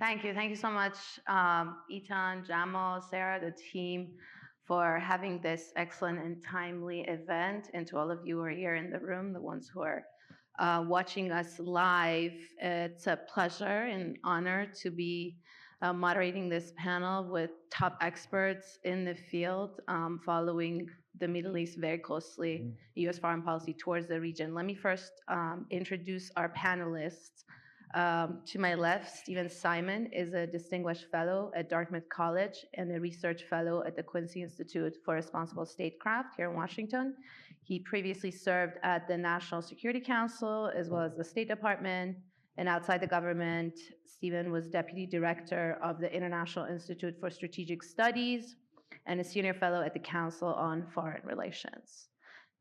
Thank you. Thank you so much, Etan, Jamal, Sarah, the team, for having this excellent and timely event. And to all of you who are here in the room, the ones who are watching us live, it's a pleasure and honor to be moderating this panel with top experts in the field, following the Middle East very closely, U.S. foreign policy towards the region. Let me first introduce our panelists. To my left, Stephen Simon is a distinguished fellow at Dartmouth College and a research fellow at the Quincy Institute for Responsible Statecraft here in Washington. He previously served at the National Security Council as well as the State Department. And outside the government, Stephen was deputy director of the International Institute for Strategic Studies and a senior fellow at the Council on Foreign Relations.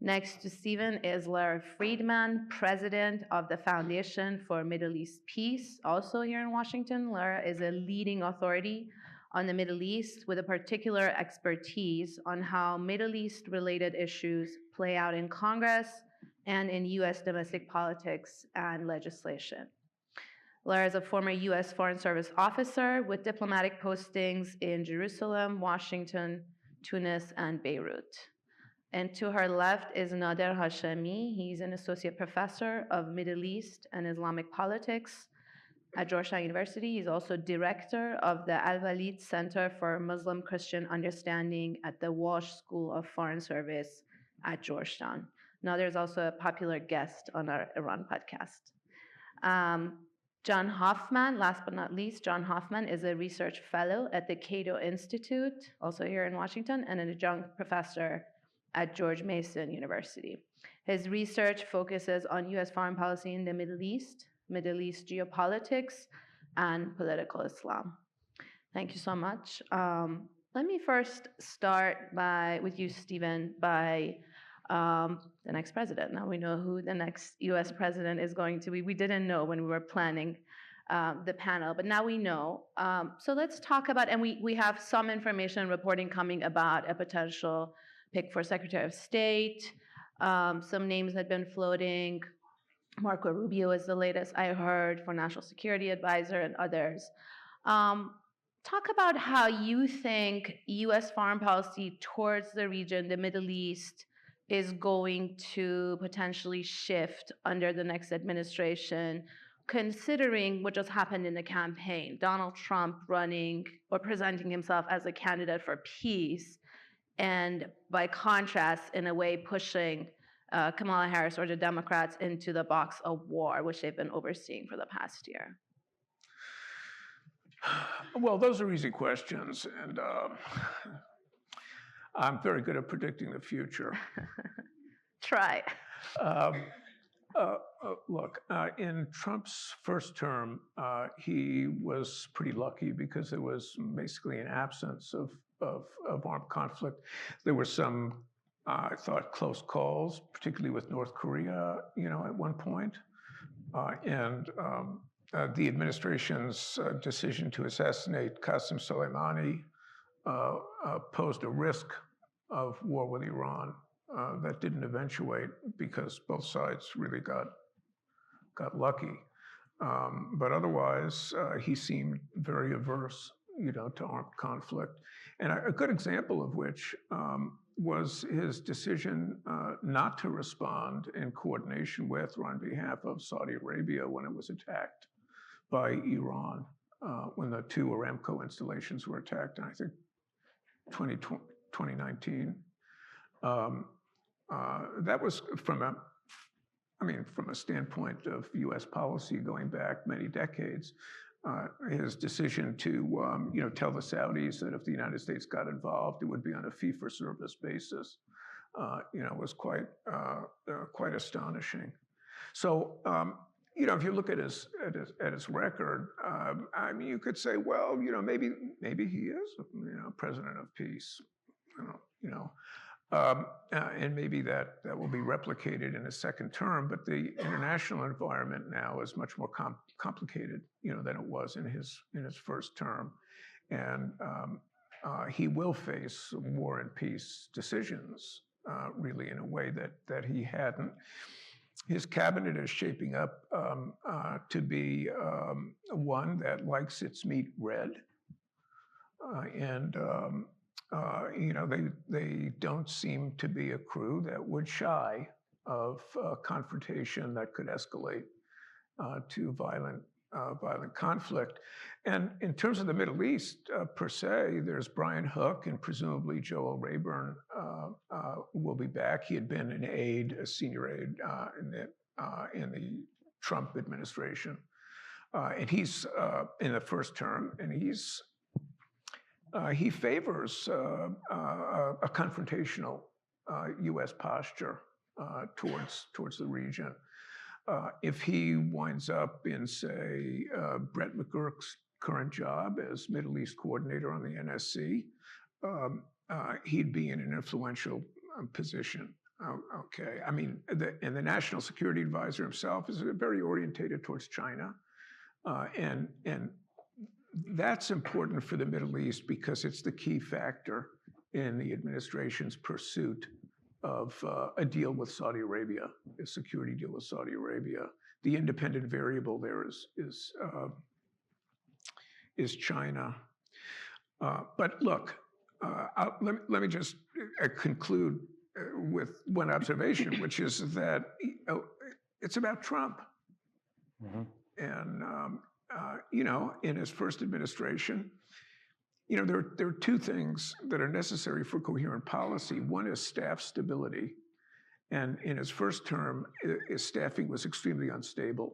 Next to Stephen is Lara Friedman, president of the Foundation for Middle East Peace, also here in Washington. Lara is a leading authority on the Middle East with a particular expertise on how Middle East-related issues play out in Congress and in U.S. domestic politics and legislation. Lara is a former U.S. Foreign Service officer with diplomatic postings in Jerusalem, Washington, Tunis, and Beirut. And to her left is Nader Hashemi. He's an associate professor of Middle East and Islamic politics at Georgetown University. He's also director of the Al-Walid Center for Muslim-Christian Understanding at the Walsh School of Foreign Service at Georgetown. Nader is also a popular guest on our Iran podcast. John Hoffman, last but not least, John Hoffman is a research fellow at the Cato Institute, also here in Washington, and an adjunct professor at George Mason University. His research focuses on U.S. foreign policy in the Middle East geopolitics, and political Islam. Thank you so much. Let me first start with you, Stephen, by the next president. Now we know who the next U.S. president is going to be. We didn't know when we were planning the panel, but now we know. So let's talk about, and we have some information reporting coming about a potential pick for Secretary of State. Some names had been floating. Marco Rubio is the latest I heard for National Security Advisor and others. Talk about how you think U.S. foreign policy towards the region, the Middle East, is going to potentially shift under the next administration, considering what just happened in the campaign, Donald Trump running or presenting himself as a candidate for peace, and by contrast, in a way, pushing Kamala Harris or the Democrats into the box of war, which they've been overseeing for the past year? Well, those are easy questions, and I'm very good at predicting the future. Try. Look, in Trump's first term, he was pretty lucky because there was basically an absence of armed conflict. There were some, I thought, close calls, particularly with North Korea, at one point. And the administration's decision to assassinate Qasem Soleimani posed a risk of war with Iran that didn't eventuate because both sides really got lucky. But otherwise, he seemed very averse, to armed conflict. And a good example of which was his decision not to respond in coordination with or on behalf of Saudi Arabia when it was attacked by Iran, when the two Aramco installations were attacked in, I think, 2019. That was from a standpoint of U.S. policy going back many decades. His decision to, tell the Saudis that if the United States got involved, it would be on a fee-for-service basis, was quite astonishing. So, if you look at his record, you could say, well, maybe he is, president of peace, and maybe that will be replicated in a second term. But the international environment now is much more complicated, than it was in his first term, and he will face war and peace decisions, really, in a way that he hadn't. his cabinet is shaping up to be one that likes its meat red, and they don't seem to be a crew that would shy of confrontation that could escalate to violent conflict. And in terms of the Middle East per se, there's Brian Hook and presumably Joel Rayburn will be back. He had been an aide, a senior aide in the Trump administration, and he's in the first term, and he favors a confrontational U.S. posture towards the region. If he winds up in, say, Brett McGurk's current job as Middle East coordinator on the NSC, he'd be in an influential position. Okay, I mean, and the National Security Advisor himself is very orientated towards China, and that's important for the Middle East because it's the key factor in the administration's pursuit of a deal with Saudi Arabia, a security deal with Saudi Arabia. The independent variable there is China. But look, let me just conclude with one observation, which is that it's about Trump. Mm-hmm. And in his first administration, there are two things that are necessary for coherent policy. One is staff stability. And in his first term, his staffing was extremely unstable.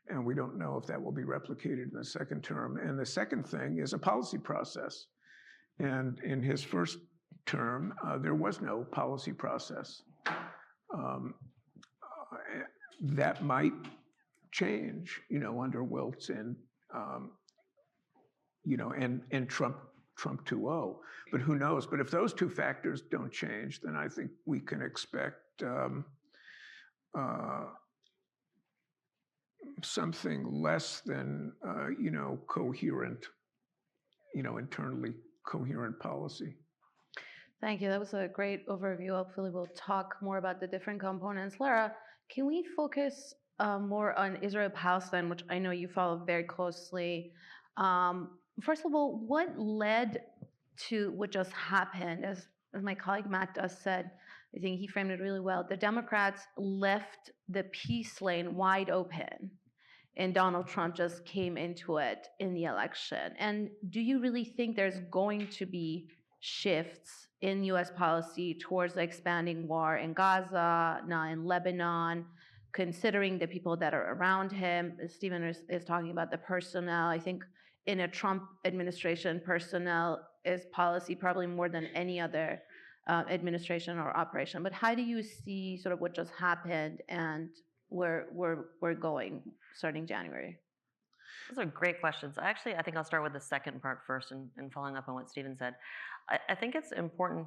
And we don't know if that will be replicated in the second term. And the second thing is a policy process. And in his first term, there was no policy process. That might change, under Wiltz and Trump 2.0, but who knows? But if those two factors don't change, then I think we can expect something less than coherent, internally coherent policy. Thank you. That was a great overview. Hopefully, we'll talk more about the different components. Lara, can we focus more on Israel-Palestine, which I know you follow very closely? First of all, what led to what just happened? As my colleague Matt just said, I think he framed it really well. The Democrats left the peace lane wide open, and Donald Trump just came into it in the election. And do you really think there's going to be shifts in U.S. policy towards the expanding war in Gaza, now in Lebanon, considering the people that are around him? Stephen is talking about the personnel. I think in a Trump administration, personnel is policy probably more than any other administration or operation. But how do you see sort of what just happened and where we're going starting January? Those are great questions. I think I'll start with the second part first and following up on what Stephen said. I think it's important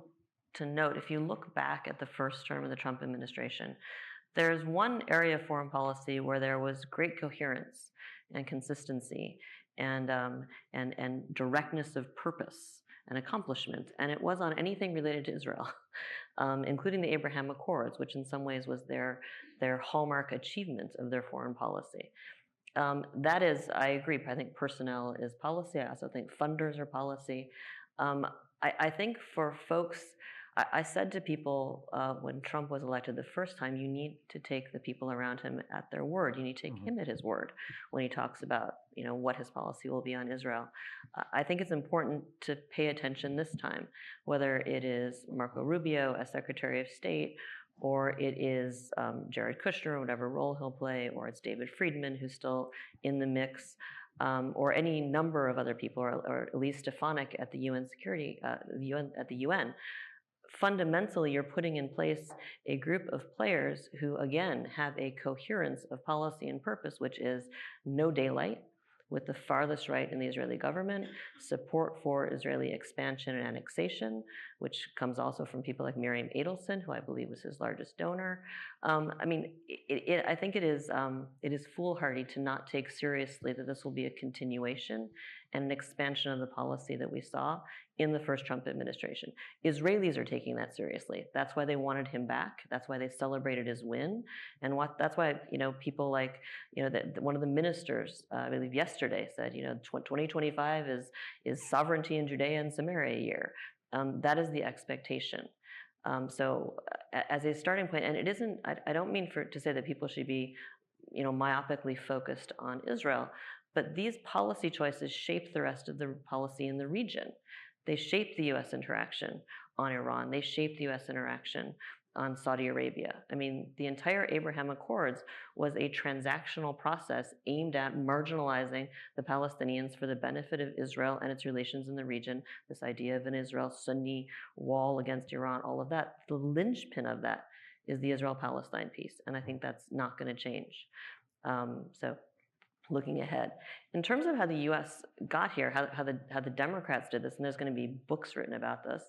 to note, if you look back at the first term of the Trump administration, there's one area of foreign policy where there was great coherence and consistency and directness of purpose and accomplishment, and it was on anything related to Israel, including the Abraham Accords, which in some ways was their hallmark achievement of their foreign policy. That is, I agree, I think personnel is policy. I also think funders are policy. I think for folks, I said to people when Trump was elected the first time, you need to take the people around him at their word. You need to take him at his word when he talks about what his policy will be on Israel. I think it's important to pay attention this time, whether it is Marco Rubio as Secretary of State, or it is Jared Kushner, whatever role he'll play, or it's David Friedman, who's still in the mix, or any number of other people, or Elise Stefanik at the UN at the UN. Fundamentally, you're putting in place a group of players who, again, have a coherence of policy and purpose, which is no daylight with the farthest right in the Israeli government, support for Israeli expansion and annexation, which comes also from people like Miriam Edelson, who I believe was his largest donor, I mean, I think it is foolhardy to not take seriously that this will be a continuation and an expansion of the policy that we saw in the first Trump administration. Israelis are taking that seriously. That's why they wanted him back. That's why they celebrated his win, and that's why people like one of the ministers, I believe yesterday, said 2025 is sovereignty in Judea and Samaria year. That is the expectation. So as a starting point, and it isn't, I don't mean to say that people should be, myopically focused on Israel, but these policy choices shape the rest of the policy in the region. They shape the U.S. interaction on Iran. They shape the U.S. interaction on Saudi Arabia. I mean, the entire Abraham Accords was a transactional process aimed at marginalizing the Palestinians for the benefit of Israel and its relations in the region. This idea of an Israel-Sunni wall against Iran, all of that, the linchpin of that is the Israel-Palestine piece, and I think that's not going to change. So looking ahead. In terms of how the U.S. got here, how the Democrats did this, and there's going to be books written about this,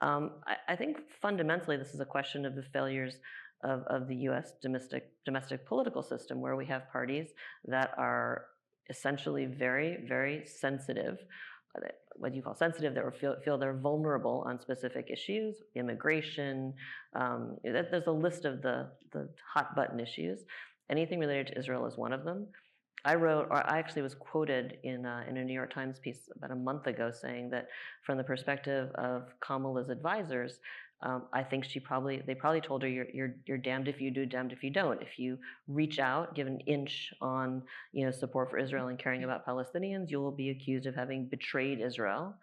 I think fundamentally this is a question of the failures of the U.S. domestic political system, where we have parties that are essentially very, very sensitive. What do you call sensitive? That feel they're vulnerable on specific issues, immigration. There's a list of the hot button issues. Anything related to Israel is one of them. I actually was quoted in a New York Times piece about a month ago saying that from the perspective of Kamala's advisors, I think they probably told her you're damned if you do, damned if you don't. If you reach out, give an inch on support for Israel and caring about Palestinians, you will be accused of having betrayed Israel.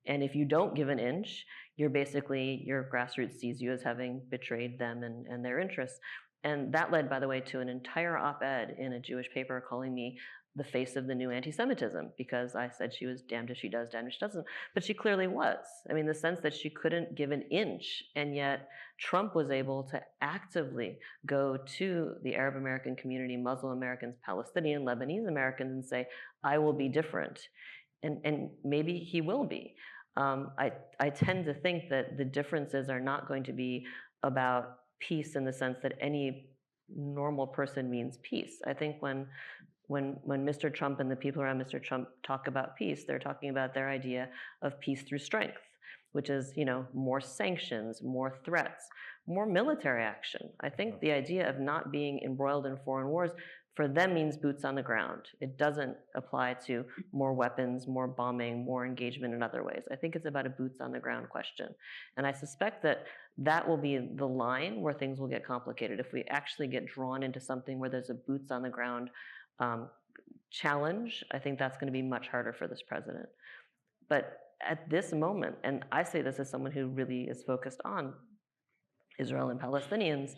And if you don't give an inch, your grassroots sees you as having betrayed them and their interests. And that led, by the way, to an entire op-ed in a Jewish paper calling me the face of the new anti-Semitism, because I said she was damned if she does, damned if she doesn't. But she clearly was. I mean, the sense that she couldn't give an inch, and yet Trump was able to actively go to the Arab American community, Muslim Americans, Palestinian, Lebanese Americans, and say, I will be different. And maybe he will be. I tend to think that the differences are not going to be about peace in the sense that any normal person means peace. I think when Mr. Trump and the people around Mr. Trump talk about peace, they're talking about their idea of peace through strength, which is, more sanctions, more threats, more military action. I think the idea of not being embroiled in foreign wars for them means boots on the ground. It doesn't apply to more weapons, more bombing, more engagement in other ways. I think it's about a boots on the ground question. And I suspect that will be the line where things will get complicated. If we actually get drawn into something where there's a boots on the ground challenge, I think that's going to be much harder for this president. But at this moment, and I say this as someone who really is focused on Israel and Palestinians,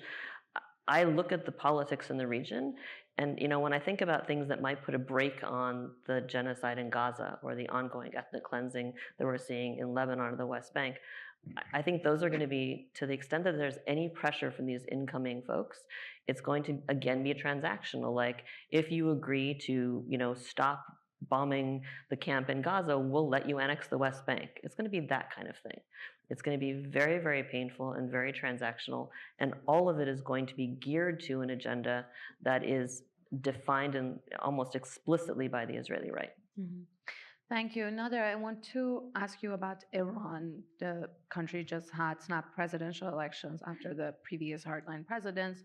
I look at the politics in the region, and when I think about things that might put a brake on the genocide in Gaza or the ongoing ethnic cleansing that we're seeing in Lebanon or the West Bank, I think those are going to be, to the extent that there's any pressure from these incoming folks, it's going to again be transactional. Like, if you agree to stop bombing the camp in Gaza, we'll let you annex the West Bank. It's going to be that kind of thing. It's going to be very, very painful and very transactional, and all of it is going to be geared to an agenda that is defined and almost explicitly by the Israeli right. Mm-hmm. Thank you. Nader, I want to ask you about Iran. The country just had snap presidential elections after the previous hardline presidents.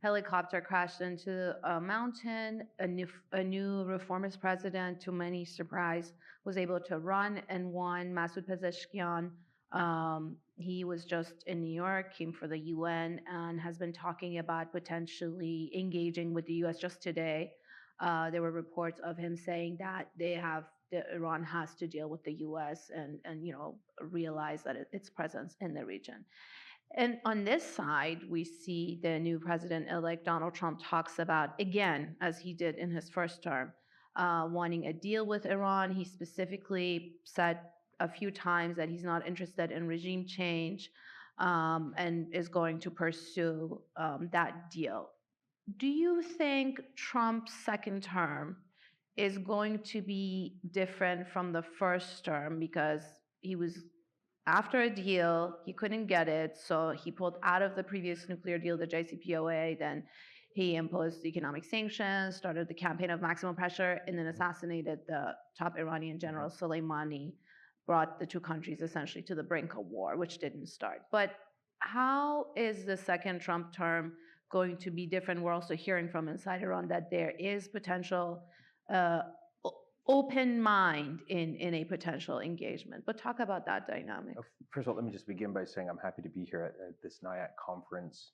Helicopter crashed into a mountain. A new reformist president, to many surprise, was able to run and won. Masoud Pezeshkian, he was just in New York, came for the UN, and has been talking about potentially engaging with the US. Just today, there were reports of him saying that Iran has to deal with the US and realize that its presence in the region. And on this side, we see the new president-elect Donald Trump talks about, again, as he did in his first term, wanting a deal with Iran. He specifically said a few times that he's not interested in regime change and is going to pursue that deal. Do you think Trump's second term is going to be different from the first term, because he was after a deal, he couldn't get it, so he pulled out of the previous nuclear deal, the JCPOA. Then he imposed economic sanctions, started the campaign of maximum pressure, and then assassinated the top Iranian general Soleimani, brought the two countries essentially to the brink of war, which didn't start. But how is the second Trump term going to be different? We're also hearing from inside Iran that there is potential open mind in a potential engagement. But talk about that dynamic. First of all, let me just begin by saying I'm happy to be here at this NIAC conference.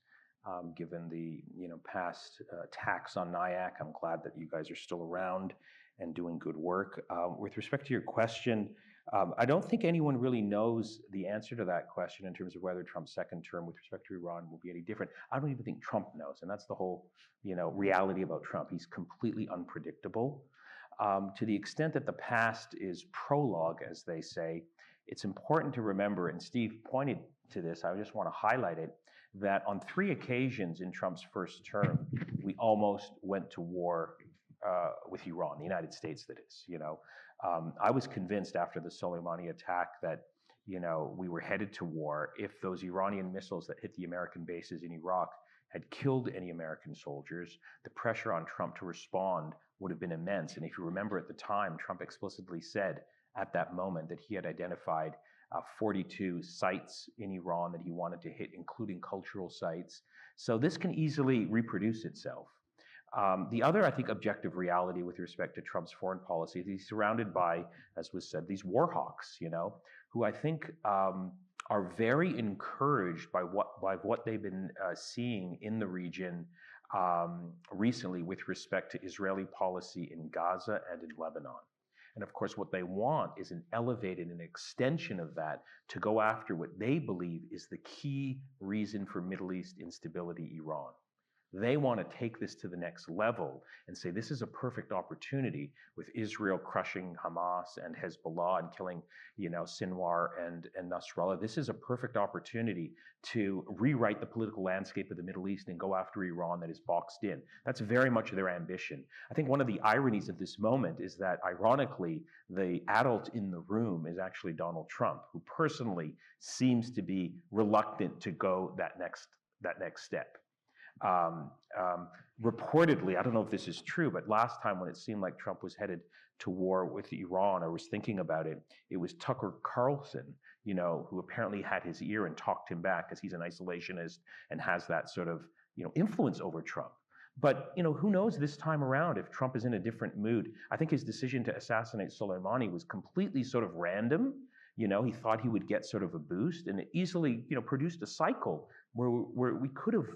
Given the past attacks on NIAC, I'm glad that you guys are still around and doing good work. With respect to your question, I don't think anyone really knows the answer to that question in terms of whether Trump's second term with respect to Iran will be any different. I don't even think Trump knows, and that's the whole reality about Trump. He's completely unpredictable. To the extent that the past is prologue, as they say, it's important to remember, and Steve pointed to this, I just want to highlight it, that on 3 occasions in Trump's first term, we almost went to war with Iran, the United States, that is. I was convinced after the Soleimani attack that we were headed to war if those Iranian missiles that hit the American bases in Iraq had killed any American soldiers. The pressure on Trump to respond would have been immense. And if you remember at the time, Trump explicitly said at that moment that he had identified 42 sites in Iran that he wanted to hit, including cultural sites. So this can easily reproduce itself. The other, I think, objective reality with respect to Trump's foreign policy is he's surrounded by, as was said, these war hawks, who I think are very encouraged by what they've been seeing in the region recently with respect to Israeli policy in Gaza and in Lebanon. And of course, what they want is an elevated, an extension of that to go after what they believe is the key reason for Middle East instability, Iran. They want to take this to the next level and say this is a perfect opportunity with Israel crushing Hamas and Hezbollah and killing, Sinwar and Nasrallah. This is a perfect opportunity to rewrite the political landscape of the Middle East and go after Iran that is boxed in. That's very much their ambition. I think one of the ironies of this moment is that, ironically, the adult in the room is actually Donald Trump, who personally seems to be reluctant to go that next step. Reportedly, I don't know if this is true, but last time when it seemed like Trump was headed to war with Iran, or was thinking about it, it was Tucker Carlson, who apparently had his ear and talked him back because he's an isolationist and has that sort of, influence over Trump. But, who knows this time around if Trump is in a different mood. I think his decision to assassinate Soleimani was completely sort of random. He thought he would get sort of a boost, and it easily, produced a cycle where we could have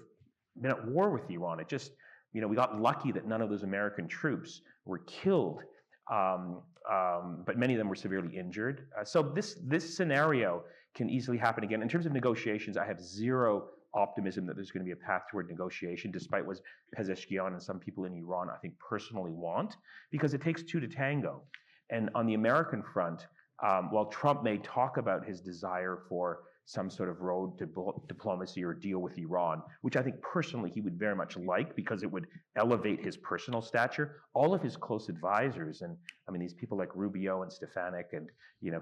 been at war with Iran. It just, we got lucky that none of those American troops were killed, but many of them were severely injured. So this scenario can easily happen again. In terms of negotiations, I have zero optimism that there's going to be a path toward negotiation, despite what Pezeshkian and some people in Iran, I think, personally want, because it takes 2 to tango. And on the American front, while Trump may talk about his desire for some sort of road to diplomacy or deal with Iran, which I think personally he would very much like because it would elevate his personal stature. All of his close advisors, and I mean these people like Rubio and Stefanik and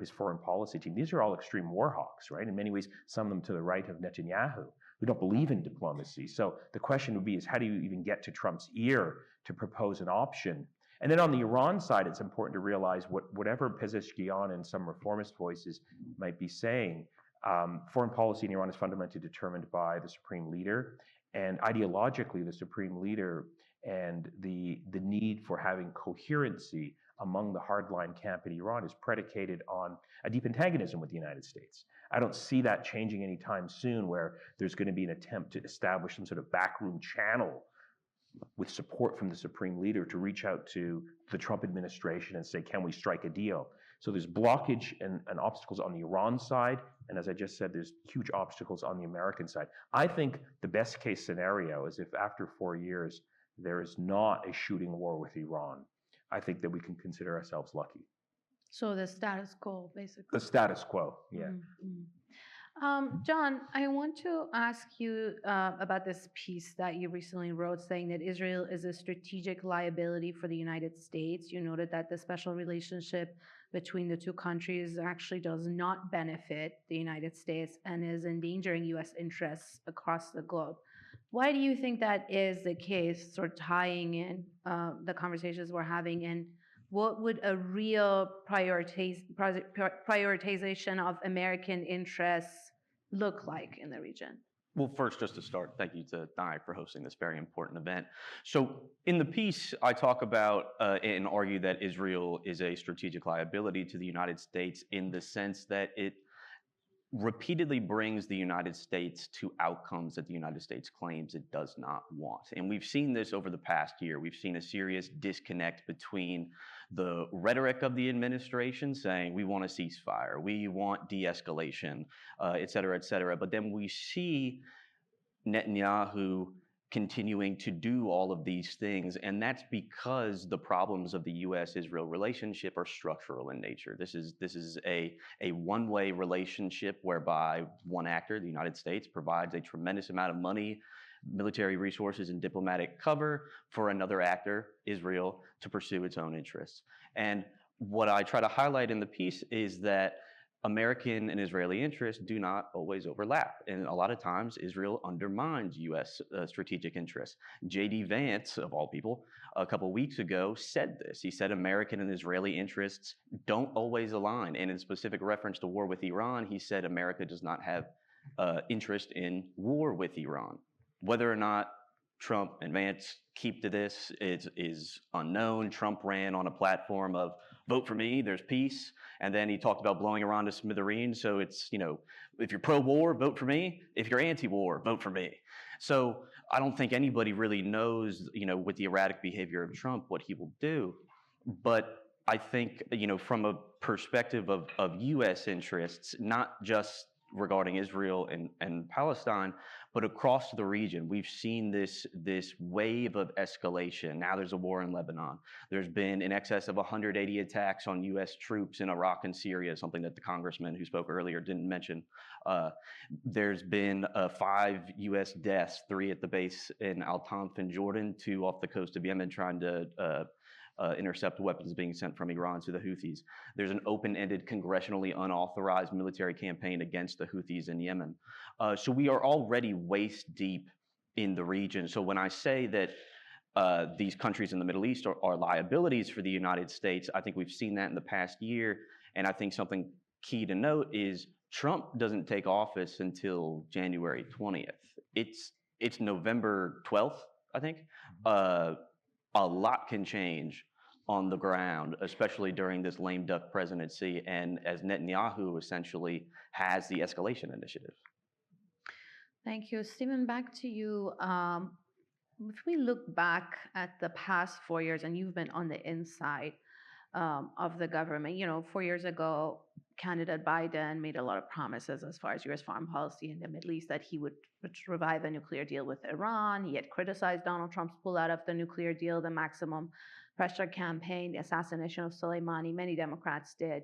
his foreign policy team, these are all extreme war hawks, right? In many ways, some of them to the right of Netanyahu, who don't believe in diplomacy. So the question would be is how do you even get to Trump's ear to propose an option? And then on the Iran side, it's important to realize whatever Pezeshkian and some reformist voices might be saying, foreign policy in Iran is fundamentally determined by the supreme leader, and ideologically, the supreme leader and the need for having coherency among the hardline camp in Iran is predicated on a deep antagonism with the United States. I don't see that changing anytime soon, where there's going to be an attempt to establish some sort of backroom channel with support from the supreme leader to reach out to the Trump administration and say, can we strike a deal? So there's blockage and obstacles on the Iran side, and as I just said, there's huge obstacles on the American side. I think the best case scenario is if after 4 years there is not a shooting war with Iran. I think that we can consider ourselves lucky. So the status quo, basically. The status quo, yeah. John, I want to ask you about this piece that you recently wrote saying that Israel is a strategic liability for the United States. You noted that the special relationship between the two countries actually does not benefit the United States and is endangering U.S. interests across the globe. Why do you think that is the case, sort of tying in the conversations we're having? And what would a real prioritization of American interests look like in the region? Well, first, just to start, thank you to NIAC for hosting this very important event. So, in the piece, I talk about and argue that Israel is a strategic liability to the United States in the sense that it repeatedly brings the United States to outcomes that the United States claims it does not want. And we've seen this over the past year. We've seen a serious disconnect between the rhetoric of the administration saying we want a ceasefire, we want de-escalation, et cetera, but then we see Netanyahu continuing to do all of these things, and that's because the problems of the U.S.-Israel relationship are structural in nature. This is a one-way relationship whereby one actor, the United States, provides a tremendous amount of money, military resources, and diplomatic cover for another actor, Israel, to pursue its own interests. And what I try to highlight in the piece is that American and Israeli interests do not always overlap. And a lot of times, Israel undermines U.S. Strategic interests. J.D. Vance, of all people, a couple weeks ago said this. He said American and Israeli interests don't always align. And in specific reference to war with Iran, he said America does not have interest in war with Iran. Whether or not Trump and Vance keep to this is unknown. Trump ran on a platform of vote for me, there's peace. And then he talked about blowing Iran to smithereens. So it's, if you're pro-war, vote for me. If you're anti-war, vote for me. So I don't think anybody really knows, with the erratic behavior of Trump, what he will do. But I think, from a perspective of U.S. interests, not just regarding Israel and Palestine, but across the region, we've seen this wave of escalation. Now there's a war in Lebanon. There's been in excess of 180 attacks on U.S. troops in Iraq and Syria, something that the congressman who spoke earlier didn't mention. There's been 5 U.S. deaths, 3 at the base in Al-Tanf in Jordan, 2 off the coast of Yemen trying to intercept weapons being sent from Iran to the Houthis. There's an open-ended, congressionally unauthorized military campaign against the Houthis in Yemen. So we are already waist deep in the region. So when I say that these countries in the Middle East are liabilities for the United States, I think we've seen that in the past year. And I think something key to note is Trump doesn't take office until January 20th. It's November 12th, I think. A lot can change on the ground, especially during this lame duck presidency, and as Netanyahu essentially has the escalation initiative. Thank you. Stephen, back to you. If we look back at the past 4 years, and you've been on the inside of the government, 4 years ago, candidate Biden made a lot of promises as far as U.S. foreign policy in the Middle East, that he would revive a nuclear deal with Iran. He had criticized Donald Trump's pullout of the nuclear deal, the maximum pressure campaign, the assassination of Soleimani. Many Democrats did.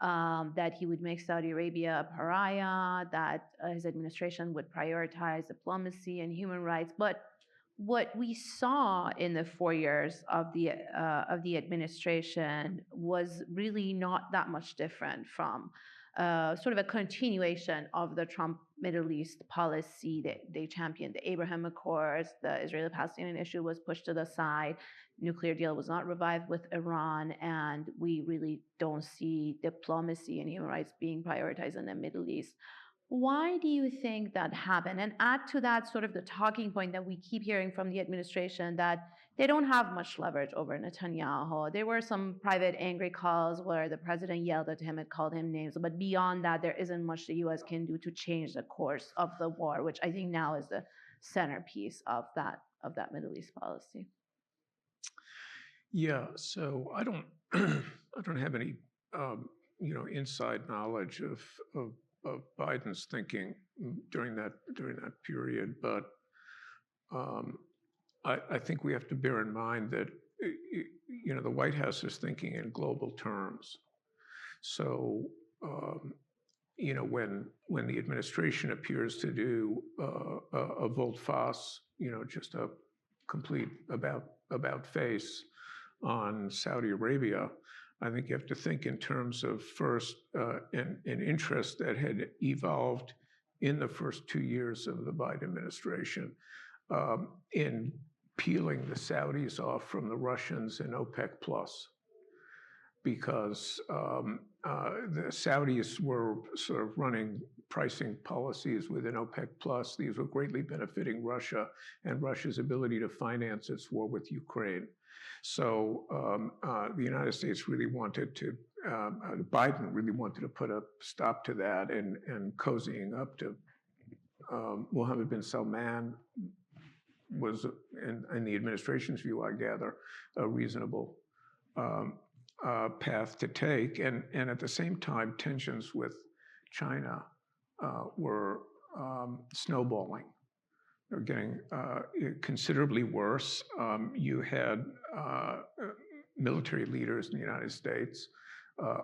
That he would make Saudi Arabia a pariah, that his administration would prioritize diplomacy and human rights. But what we saw in the 4 years of the administration was really not that much different from sort of a continuation of the Trump Middle East policy. They championed the Abraham Accords. The Israeli-Palestinian issue was pushed to the side. Nuclear deal was not revived with Iran, and we really don't see diplomacy and human rights being prioritized in the Middle East. Why do you think that happened? And add to that sort of the talking point that we keep hearing from the administration, that they don't have much leverage over Netanyahu. There were some private angry calls where the president yelled at him and called him names. But beyond that, there isn't much the U.S. can do to change the course of the war, which I think now is the centerpiece of that Middle East policy. Yeah, so I don't have any inside knowledge of Biden's thinking during that period, but I think we have to bear in mind that the White House is thinking in global terms. So when the administration appears to do a volte-face, just a complete about face on Saudi Arabia, I think you have to think in terms of first an interest that had evolved in the first 2 years of the Biden administration in peeling the Saudis off from the Russians and OPEC Plus, because the Saudis were sort of running pricing policies within OPEC Plus. These were greatly benefiting Russia and Russia's ability to finance its war with Ukraine. So the United States really wanted to, Biden really wanted to put a stop to that, and cozying up to Mohammed bin Salman was, in the administration's view, I gather, a reasonable path to take. And at the same time, tensions with China were snowballing. They're getting considerably worse. You had military leaders in the United States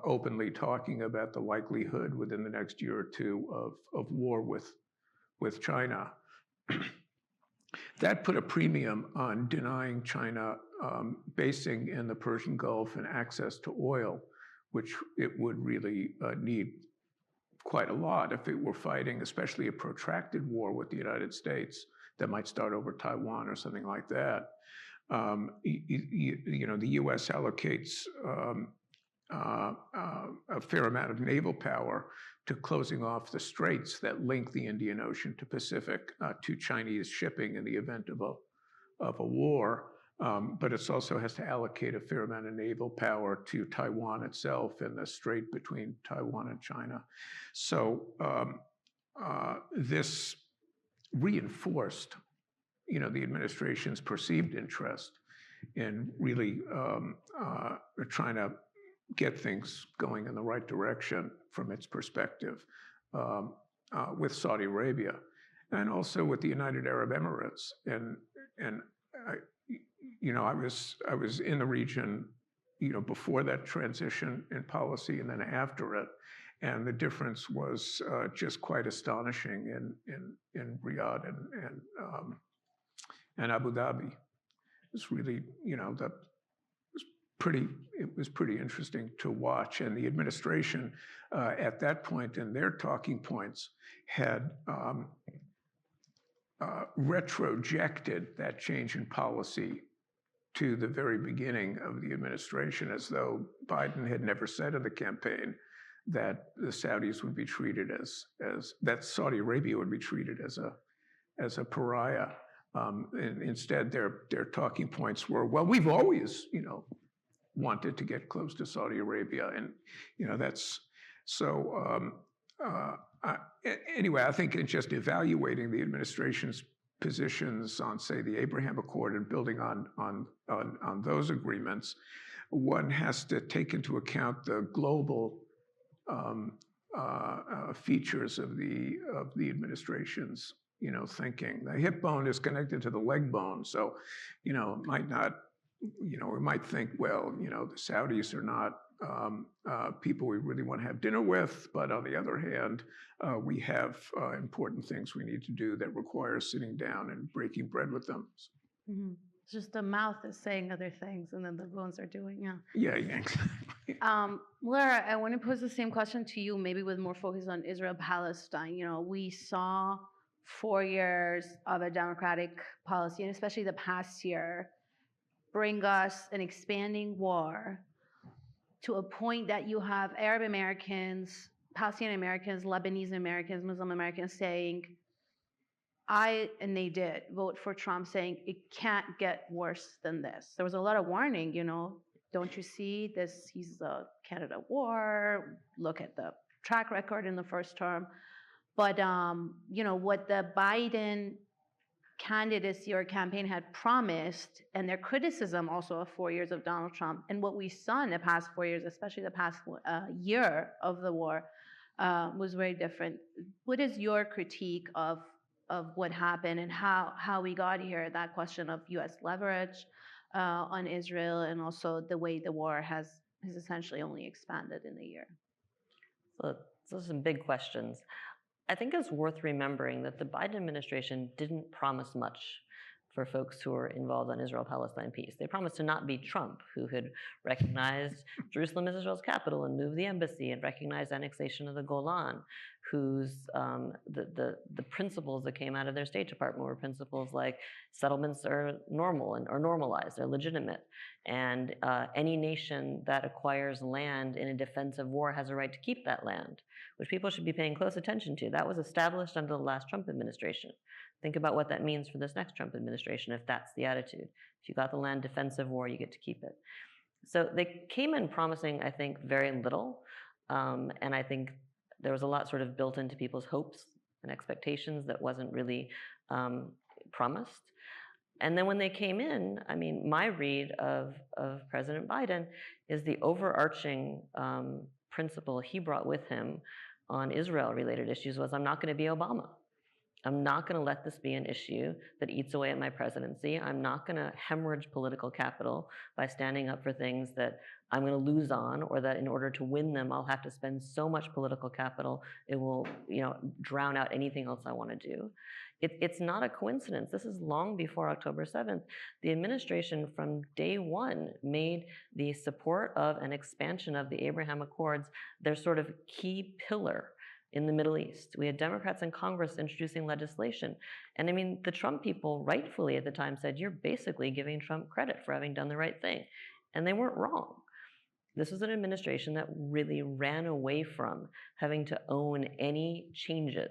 openly talking about the likelihood within the next year or two of war with China. That put a premium on denying China basing in the Persian Gulf and access to oil, which it would really need quite a lot if it were fighting, especially a protracted war with the United States that might start over Taiwan or something like that. The U.S. allocates a fair amount of naval power to closing off the straits that link the Indian Ocean to Pacific to Chinese shipping in the event of a war. But it also has to allocate a fair amount of naval power to Taiwan itself and the strait between Taiwan and China. So this reinforced, the administration's perceived interest in really trying to get things going in the right direction from its perspective with Saudi Arabia, and also with the United Arab Emirates. And I was in the region, before that transition in policy and then after it, and the difference was just quite astonishing in Riyadh and Abu Dhabi. It was really, it was pretty interesting to watch. And the administration at that point in their talking points had retrojected that change in policy to the very beginning of the administration, as though Biden had never said in the campaign that the Saudis would be treated as that Saudi Arabia would be treated as a pariah. And instead, their talking points were, well, we've always, wanted to get close to Saudi Arabia, and that's so. Anyway, I think in just evaluating the administration's positions on, say, the Abraham Accord and building on those agreements, one has to take into account the global features of the administration's thinking. The hip bone is connected to the leg bone, so it might not. We might think, well, the Saudis are not people we really want to have dinner with, but on the other hand, we have important things we need to do that require sitting down and breaking bread with them. Mm-hmm. It's just the mouth is saying other things, and then the bones are doing, Yeah, exactly. Lara, I want to pose the same question to you, maybe with more focus on Israel-Palestine. We saw 4 years of a democratic policy, and especially the past year, bring us an expanding war to a point that you have Arab Americans, Palestinian Americans, Lebanese Americans, Muslim Americans saying, and they did, vote for Trump, saying it can't get worse than this. There was a lot of warning, don't you see this? He's a Canada war. Look at the track record in the first term. But, what the Biden candidacy or campaign had promised, and their criticism also of 4 years of Donald Trump, and what we saw in the past 4 years, especially the past year of the war, was very different. What is your critique of what happened and how we got here? That question of U.S. leverage on Israel, and also the way the war has essentially only expanded in a year. So So those are some big questions. I think it's worth remembering that the Biden administration didn't promise much for folks who are involved on Israel-Palestine peace. They promised to not be Trump, who had recognized Jerusalem as Israel's capital and moved the embassy and recognized annexation of the Golan, whose the principles that came out of their State Department were principles like settlements are normal and are normalized, they're legitimate, and any nation that acquires land in a defensive war has a right to keep that land, which people should be paying close attention to. That was established under the last Trump administration. Think about what that means for this next Trump administration if that's the attitude. If you got the land defensive war, you get to keep it. So they came in promising, I think, very little. And I think there was a lot sort of built into people's hopes and expectations that wasn't really promised. And then when they came in, I mean, my read of President Biden is the overarching principle he brought with him on Israel-related issues was, I'm not going to be Obama. I'm not going to let this be an issue that eats away at my presidency. I'm not going to hemorrhage political capital by standing up for things that I'm going to lose on, or that in order to win them, I'll have to spend so much political capital, it will, drown out anything else I want to do. It's not a coincidence. This is long before October 7th. The administration from day one made the support of an expansion of the Abraham Accords their sort of key pillar in the Middle East. We had Democrats in Congress introducing legislation. And I mean, the Trump people rightfully at the time said, you're basically giving Trump credit for having done the right thing. And they weren't wrong. This was an administration that really ran away from having to own any changes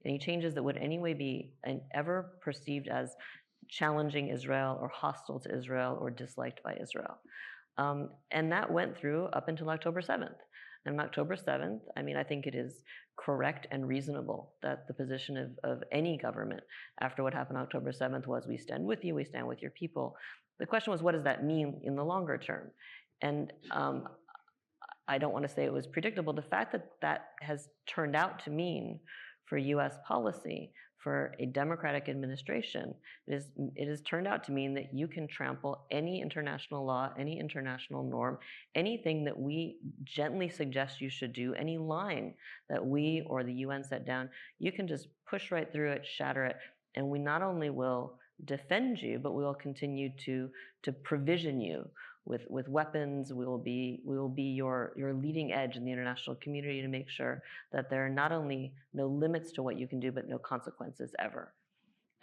that would anyway be ever perceived as challenging Israel or hostile to Israel or disliked by Israel. And that went through up until October 7th. And on October 7th, I mean, I think it is correct and reasonable that the position of any government after what happened on October 7th was, we stand with you, we stand with your people. The question was, what does that mean in the longer term? And I don't want to say it was predictable. The fact that that has turned out to mean for US policy, for a Democratic administration, it has turned out to mean that you can trample any international law, any international norm, anything that we gently suggest you should do, any line that we or the UN set down, you can just push right through it, shatter it, and we not only will defend you, but we will continue to provision you with weapons. We will be your leading edge in the international community to make sure that there are not only no limits to what you can do, but no consequences ever.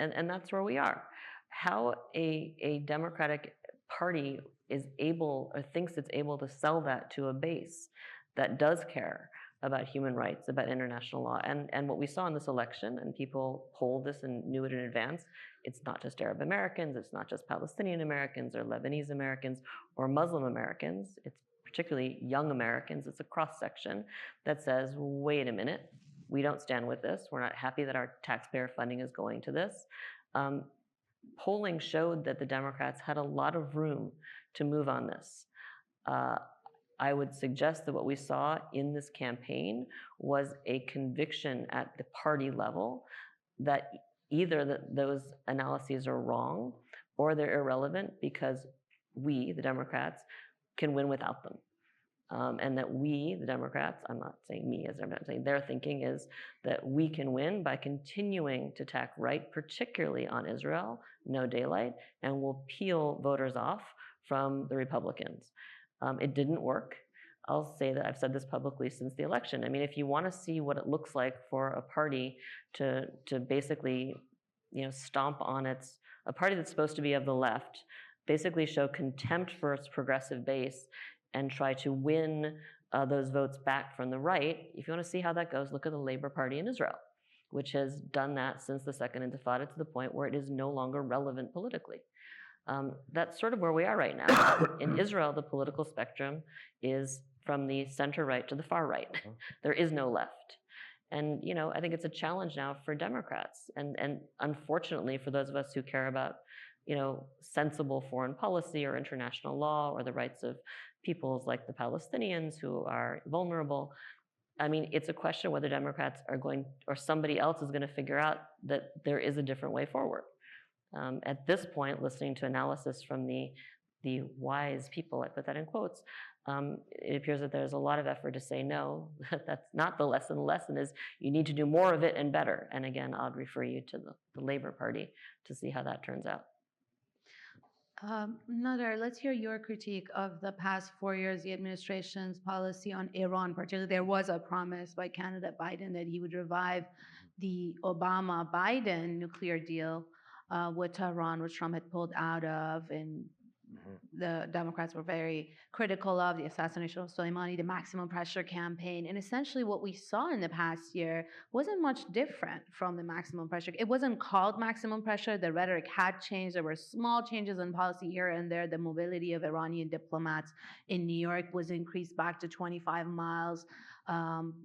And that's where we are. How a Democratic Party is able or thinks it's able to sell that to a base that does care about human rights, about international law. And what we saw in this election, and people polled this and knew it in advance, it's not just Arab Americans, it's not just Palestinian Americans or Lebanese Americans or Muslim Americans, it's particularly young Americans, it's a cross-section that says, wait a minute, we don't stand with this, we're not happy that our taxpayer funding is going to this. Polling showed that the Democrats had a lot of room to move on this. I would suggest that what we saw in this campaign was a conviction at the party level that either those analyses are wrong or they're irrelevant because we, the Democrats, can win without them. And that we, the Democrats, I'm not saying me as I'm saying their thinking is that we can win by continuing to tack right, particularly on Israel, no daylight, and we'll peel voters off from the Republicans. It didn't work. I'll say that I've said this publicly since the election. I mean, if you want to see what it looks like for a party to basically, stomp on a party that's supposed to be of the left, basically show contempt for its progressive base and try to win those votes back from the right, if you want to see how that goes, look at the Labor Party in Israel, which has done that since the Second Intifada to the point where it is no longer relevant politically. That's sort of where we are right now. In Israel, the political spectrum is from the center right to the far right. There is no left. And, I think it's a challenge now for Democrats. And unfortunately, for those of us who care about, sensible foreign policy or international law or the rights of peoples like the Palestinians who are vulnerable, I mean, it's a question whether Democrats are going, or somebody else is going to figure out that there is a different way forward. At this point, listening to analysis from the wise people, I put that in quotes, It appears that there's a lot of effort to say no. That's not the lesson. The lesson is you need to do more of it and better. And again, I'll refer you to the Labor Party to see how that turns out. Nader, let's hear your critique of the past 4 years, the administration's policy on Iran. Particularly, there was a promise by candidate Biden that he would revive the Obama-Biden nuclear deal with Tehran, which Trump had pulled out of, and the Democrats were very critical of the assassination of Soleimani, the maximum pressure campaign. And essentially what we saw in the past year wasn't much different from the maximum pressure. It wasn't called maximum pressure. The rhetoric had changed. There were small changes in policy here and there. The mobility of Iranian diplomats in New York was increased back to 25 miles.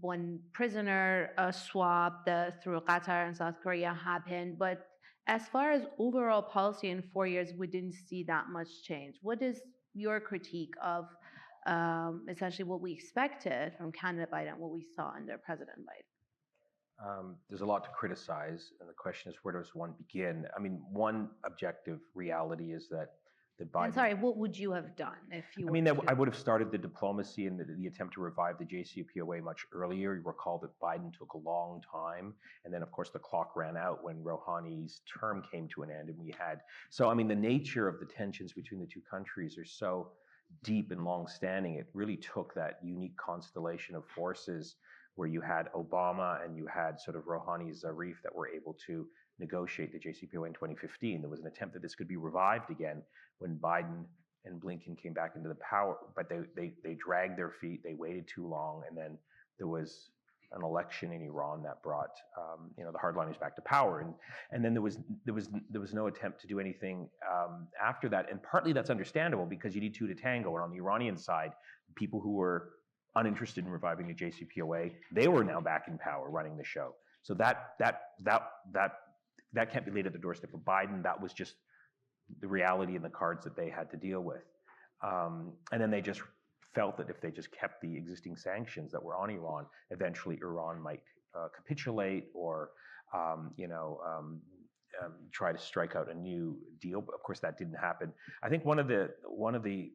When prisoner swap through Qatar and South Korea happened. But as far as overall policy in 4 years, we didn't see that much change. What is your critique of essentially what we expected from candidate Biden and what we saw under President Biden? There's a lot to criticize, and the question is, where does one begin? I mean, one objective reality is that Biden. And sorry, what would you have done if you? I mean, I would have started the diplomacy and the attempt to revive the JCPOA much earlier. You recall that Biden took a long time, and then of course the clock ran out when Rouhani's term came to an end, and we had. So I mean, the nature of the tensions between the two countries are so deep and long-standing. It really took that unique constellation of forces where you had Obama and you had sort of Rouhani's Zarif that were able to negotiate the JCPOA in 2015. There was an attempt that this could be revived again when Biden and Blinken came back into the power, but they dragged their feet. They waited too long, and then there was an election in Iran that brought the hardliners back to power, and then there was no attempt to do anything after that. And partly that's understandable because you need two to tango. And on the Iranian side, people who were uninterested in reviving the JCPOA, they were now back in power, running the show. So that can't be laid at the doorstep of Biden. That was just the reality and the cards that they had to deal with. And then they just felt that if they just kept the existing sanctions that were on Iran, eventually Iran might capitulate or try to strike out a new deal. But of course, that didn't happen. I think one of the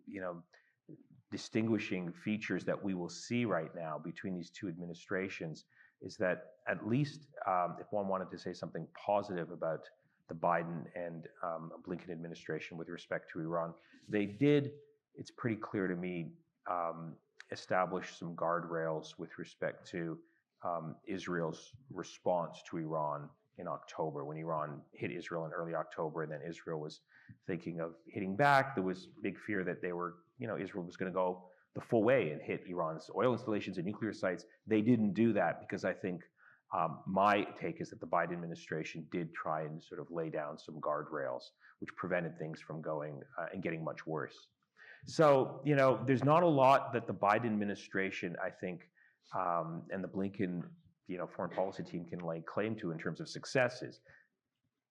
distinguishing features that we will see right now between these two administrations is that at least if one wanted to say something positive about the Biden and Blinken administration with respect to Iran, they did, it's pretty clear to me, establish some guardrails with respect to Israel's response to Iran in October. When Iran hit Israel in early October, and then Israel was thinking of hitting back, there was big fear that Israel was going to go the full way and hit Iran's oil installations and nuclear sites. They didn't do that because I think my take is that the Biden administration did try and sort of lay down some guardrails, which prevented things from going and getting much worse. So, there's not a lot that the Biden administration, I think, and the Blinken, foreign policy team can lay claim to in terms of successes.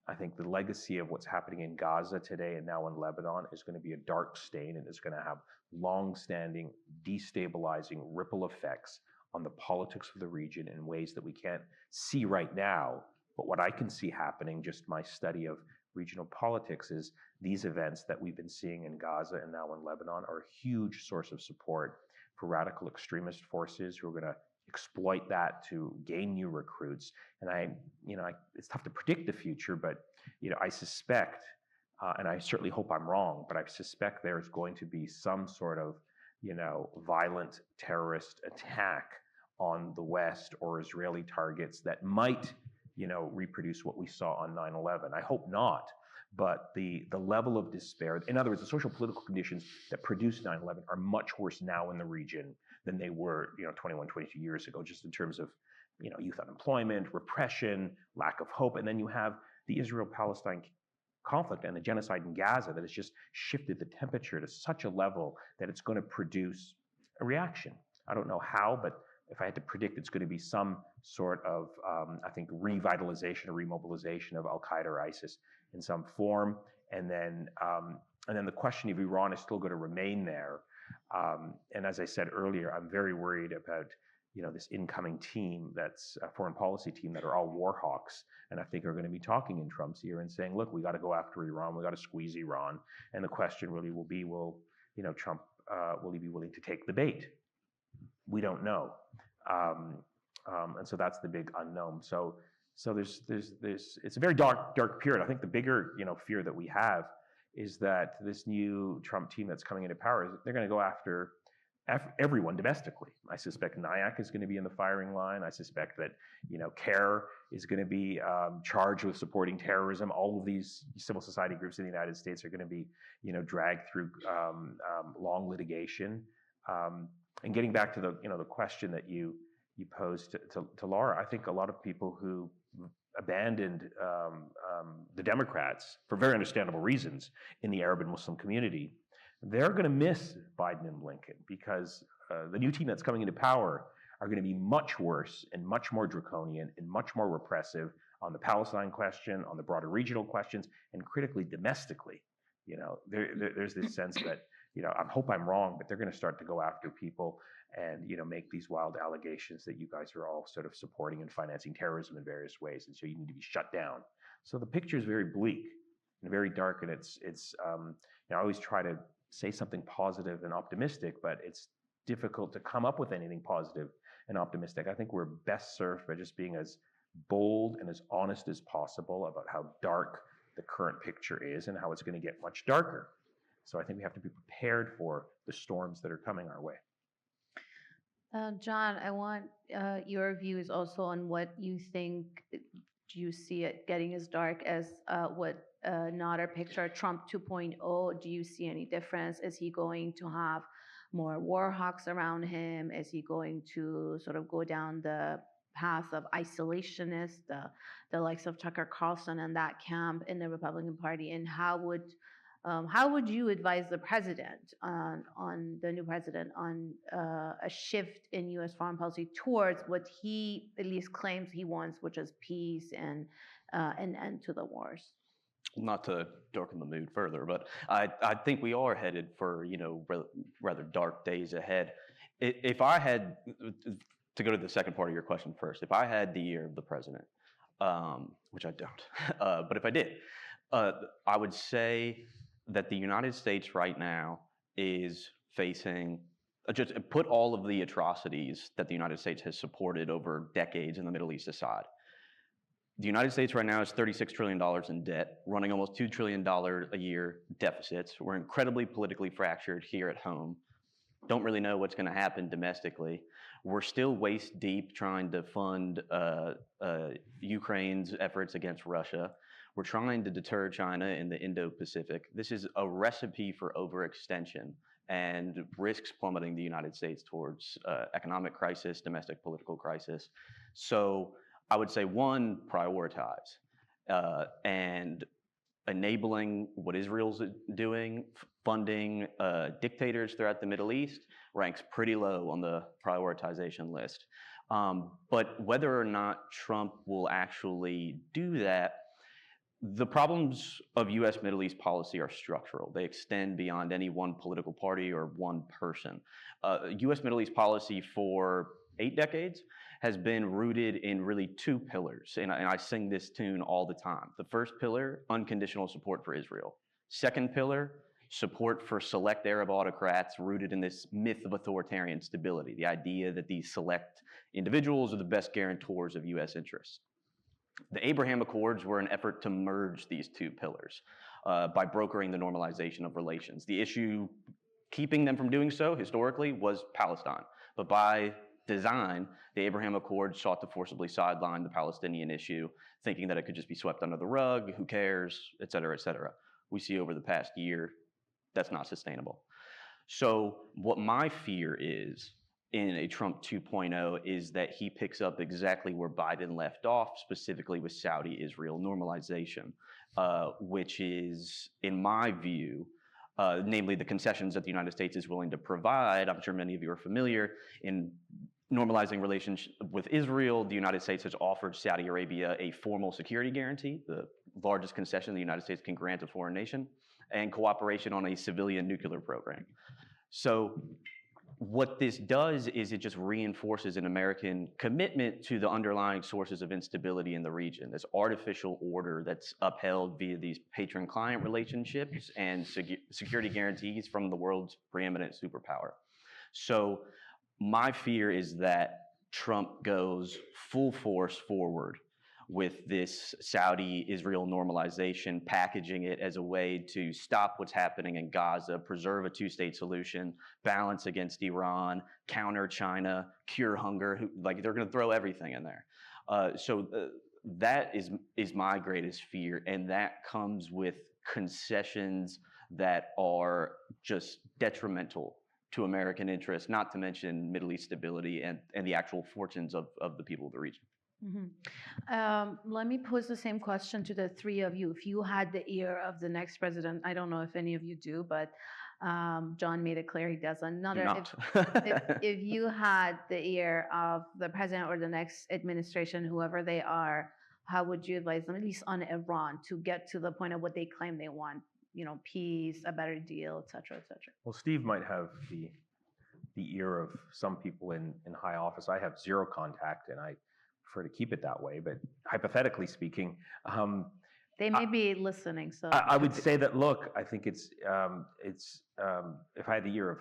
I think the legacy of what's happening in Gaza today and now in Lebanon is going to be a dark stain, and it's going to have long-standing, destabilizing ripple effects on the politics of the region in ways that we can't see right now. But what I can see happening, just my study of regional politics, is these events that we've been seeing in Gaza and now in Lebanon are a huge source of support for radical extremist forces who are going to exploit that to gain new recruits. And it's tough to predict the future, but I suspect, and I certainly hope I'm wrong, but I suspect there's going to be some sort of violent terrorist attack on the West or Israeli targets that might reproduce what we saw on 9/11. I hope not, but the level of despair, in other words, the social political conditions that produced 9/11 are much worse now in the region than they were 21, 22 years ago, just in terms of youth unemployment, repression, lack of hope. And then you have the Israel-Palestine conflict and the genocide in Gaza that has just shifted the temperature to such a level that it's going to produce a reaction. I don't know how, but if I had to predict, it's going to be some sort of, I think, revitalization or remobilization of Al-Qaeda or ISIS in some form. And then the question of Iran is still going to remain there. And as I said earlier, I'm very worried about this incoming team, that's a foreign policy team, that are all war hawks, and I think are going to be talking in Trump's ear and saying, look, we got to go after Iran, we got to squeeze Iran. And the question really will be, will Trump will he be willing to take the bait? We don't know. And so that's the big unknown. So there's it's a very dark period. I think the bigger fear that we have is that this new Trump team that's coming into power, they're going to go after everyone domestically. I suspect NIAC is going to be in the firing line. I suspect that CARE is going to be charged with supporting terrorism. All of these civil society groups in the United States are going to be dragged through long litigation. And getting back to the question that you posed to Lara, I think a lot of people who abandoned the Democrats for very understandable reasons in the Arab and Muslim community, they're going to miss Biden and Blinken, because the new team that's coming into power are going to be much worse and much more draconian and much more repressive on the Palestine question, on the broader regional questions, and critically domestically. There's this sense that I hope I'm wrong, but they're going to start to go after people and make these wild allegations that you guys are all sort of supporting and financing terrorism in various ways, and so you need to be shut down. So the picture is very bleak and very dark, and it's I always try to say something positive and optimistic, but it's difficult to come up with anything positive and optimistic. I think we're best served by just being as bold and as honest as possible about how dark the current picture is and how it's going to get much darker. So I think we have to be prepared for the storms that are coming our way. John, I want your views also on what you think. Do you see it getting as dark as what Nader pictured, Trump 2.0? Do you see any difference? Is he going to have more war hawks around him? Is he going to sort of go down the path of isolationists, the likes of Tucker Carlson and that camp in the Republican Party? And how would you advise the president on the new president on a shift in U.S. foreign policy towards what he at least claims he wants, which is peace and an end to the wars? Not to darken the mood further, but I think we are headed for rather dark days ahead. If I had to go to the second part of your question first, if I had the ear of the president, which I don't, but if I did, I would say that the United States right now is facing, just put all of the atrocities that the United States has supported over decades in the Middle East aside. The United States right now is $36 trillion in debt, running almost $2 trillion a year deficits. We're incredibly politically fractured here at home. Don't really know what's going to happen domestically. We're still waist deep trying to fund Ukraine's efforts against Russia. We're trying to deter China in the Indo-Pacific. This is a recipe for overextension and risks plummeting the United States towards economic crisis, domestic political crisis. So I would say, one, prioritize and enabling what Israel's doing, funding dictators throughout the Middle East ranks pretty low on the prioritization list. But whether or not Trump will actually do that, the problems of U.S. Middle East policy are structural. They extend beyond any one political party or one person. U.S. Middle East policy for 8 decades has been rooted in really 2 pillars, and I sing this tune all the time. The first pillar, unconditional support for Israel. Second pillar, support for select Arab autocrats rooted in this myth of authoritarian stability, the idea that these select individuals are the best guarantors of U.S. interests. The Abraham Accords were an effort to merge these 2 pillars by brokering the normalization of relations. The issue keeping them from doing so historically was Palestine, but by design, the Abraham Accords sought to forcibly sideline the Palestinian issue, thinking that it could just be swept under the rug, who cares, et cetera, et cetera. We see over the past year, that's not sustainable. So what my fear is in a Trump 2.0 is that he picks up exactly where Biden left off, specifically with Saudi-Israel normalization, which is, in my view, namely the concessions that the United States is willing to provide. I'm sure many of you are familiar in normalizing relations with Israel. The United States has offered Saudi Arabia a formal security guarantee, the largest concession the United States can grant a foreign nation, and cooperation on a civilian nuclear program. So what this does is it just reinforces an American commitment to the underlying sources of instability in the region, this artificial order that's upheld via these patron-client relationships and security guarantees from the world's preeminent superpower. So my fear is that Trump goes full force forward with this Saudi-Israel normalization, packaging it as a way to stop what's happening in Gaza, preserve a two-state solution, balance against Iran, counter China, cure hunger. Like, they're going to throw everything in there. That is my greatest fear, and that comes with concessions that are just detrimental to American interests, not to mention Middle East stability and the actual fortunes of the people of the region. Let me pose the same question to the three of you. If you had the ear of the next president, I don't know if any of you do, but John made it clear he doesn't. If you had the ear of the president or the next administration, whoever they are, how would you advise them, at least on Iran, to get to the point of what they claim they want? You know, peace, a better deal, et cetera, et cetera. Well, Steve might have the ear of some people in high office. I have zero contact, and I prefer to keep it that way. But hypothetically speaking, they may be listening. So I would say that, look, I think it's if I had the ear of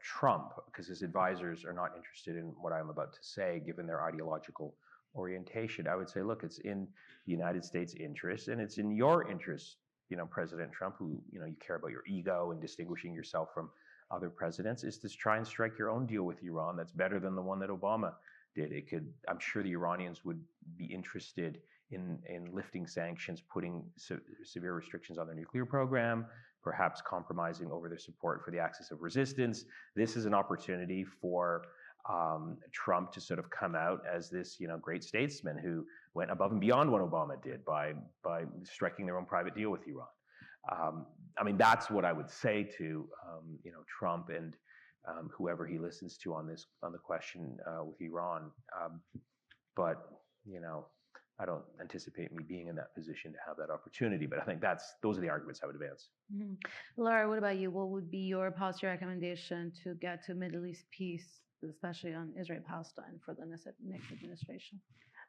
Trump, because his advisors are not interested in what I'm about to say, given their ideological orientation, I would say, look, it's in the United States' interest, and it's in your interest, President Trump, who you care about your ego and distinguishing yourself from other presidents, is to try and strike your own deal with Iran that's better than the one that Obama did. I'm sure the Iranians would be interested in lifting sanctions, putting severe restrictions on their nuclear program, perhaps compromising over their support for the axis of resistance. This is an opportunity for Trump to sort of come out as this, great statesman who went above and beyond what Obama did by striking their own private deal with Iran. I mean, that's what I would say to Trump and whoever he listens to on the question with Iran. But I don't anticipate me being in that position to have that opportunity. But I think those are the arguments I would advance. Mm-hmm. Lara, what about you? What would be your policy recommendation to get to Middle East peace, especially on Israel-Palestine, for the next administration?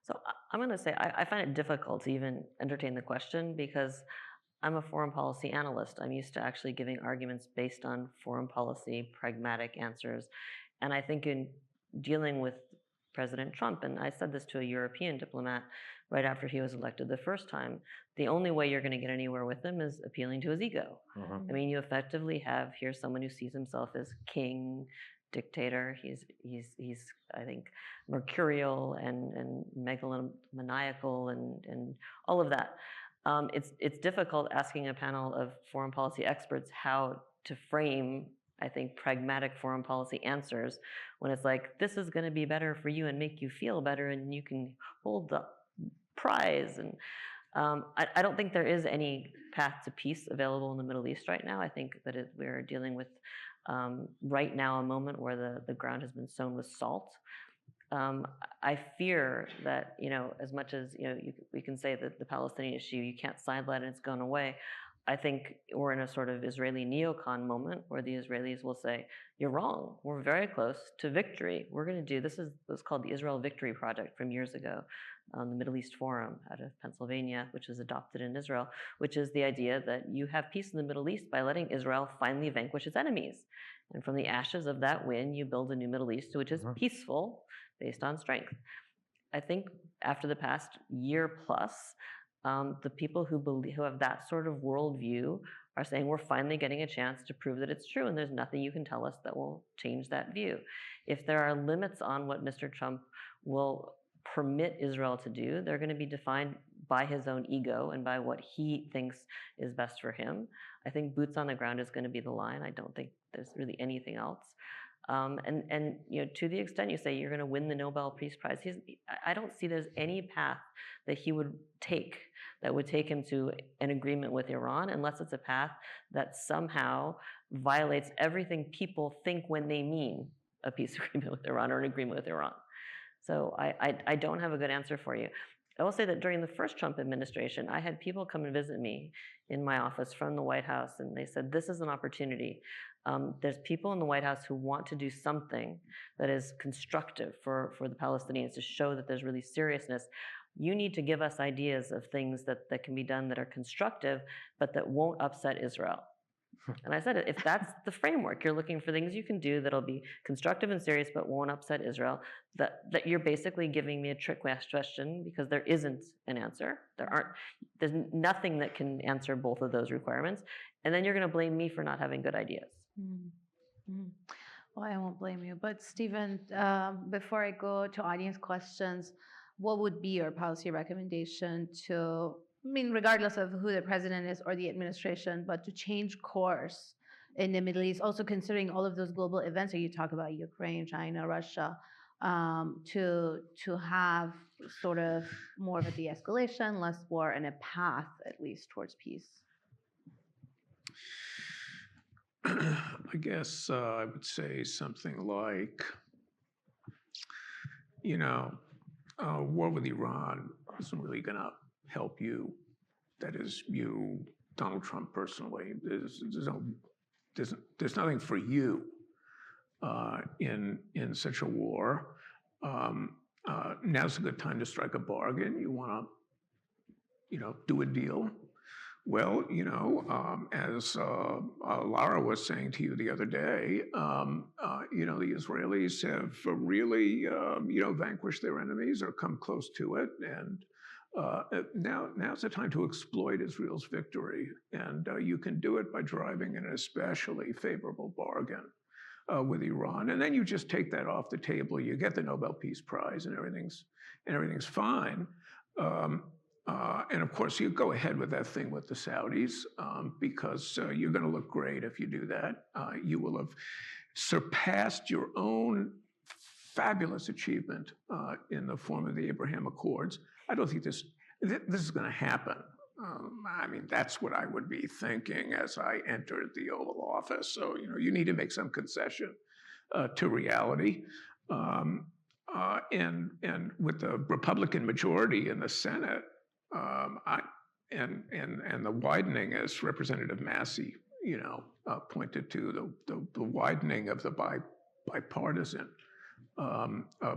So I'm going to say I find it difficult to even entertain the question because I'm a foreign policy analyst. I'm used to actually giving arguments based on foreign policy, pragmatic answers. And I think in dealing with President Trump, and I said this to a European diplomat right after he was elected the first time, the only way you're going to get anywhere with him is appealing to his ego. Mm-hmm. I mean, you effectively have here someone who sees himself as king, dictator. He's I think mercurial and megalomaniacal and all of that. It's difficult asking a panel of foreign policy experts how to frame, I think, pragmatic foreign policy answers when it's like, this is going to be better for you and make you feel better and you can hold the prize. And I don't think there is any path to peace available in the Middle East right now. I think that we're dealing with right now a moment where the ground has been sown with salt. I fear that, as much as, we can say that the Palestinian issue, you can't sideline it, it's gone away. I think we're in a sort of Israeli neocon moment where the Israelis will say, you're wrong. We're very close to victory. We're going to do, this is what's called the Israel Victory Project from years ago, the Middle East Forum out of Pennsylvania, which is adopted in Israel, which is the idea that you have peace in the Middle East by letting Israel finally vanquish its enemies. And from the ashes of that win, you build a new Middle East, which is peaceful, based on strength. I think after the past year plus, the people who have that sort of worldview are saying we're finally getting a chance to prove that it's true, and there's nothing you can tell us that will change that view. If there are limits on what Mr. Trump will permit Israel to do, they're going to be defined by his own ego and by what he thinks is best for him. I think boots on the ground is going to be the line. I don't think there's really anything else. And to the extent you say you're going to win the Nobel Peace Prize, I don't see there's any path that he would take that would take him to an agreement with Iran, unless it's a path that somehow violates everything people think when they mean a peace agreement with Iran or an agreement with Iran. So I don't have a good answer for you. I will say that during the first Trump administration, I had people come and visit me in my office from the White House, and they said, this is an opportunity. There's people in the White House who want to do something that is constructive for the Palestinians to show that there's really seriousness. You need to give us ideas of things that can be done that are constructive, but that won't upset Israel. And I said, if that's the framework, you're looking for things you can do that'll be constructive and serious but won't upset Israel, that you're basically giving me a trick question because there isn't an answer. There's nothing that can answer both of those requirements. And then you're going to blame me for not having good ideas. Mm-hmm. Well, I won't blame you. But Stephen, before I go to audience questions, what would be your policy recommendation to, I mean, regardless of who the president is or the administration, but to change course in the Middle East, also considering all of those global events that you talk about, Ukraine, China, Russia, to have sort of more of a de-escalation, less war, and a path at least towards peace? I guess I would say something like, war with Iran isn't really going to help you. That is, you, Donald Trump personally. There's nothing for you in such a war. Now's a good time to strike a bargain. You want to, do a deal. Well, as Lara was saying to you the other day, the Israelis have really, vanquished their enemies or come close to it. And now's the time to exploit Israel's victory. And you can do it by driving an especially favorable bargain with Iran. And then you just take that off the table. You get the Nobel Peace Prize and everything's fine. And of course, you go ahead with that thing with the Saudis because you're going to look great if you do that. You will have surpassed your own fabulous achievement in the form of the Abraham Accords. I don't think this is going to happen. That's what I would be thinking as I entered the Oval Office. So, you need to make some concession to reality. And with the Republican majority in the Senate, and the widening, as Representative Massey, pointed to, the widening of the bipartisan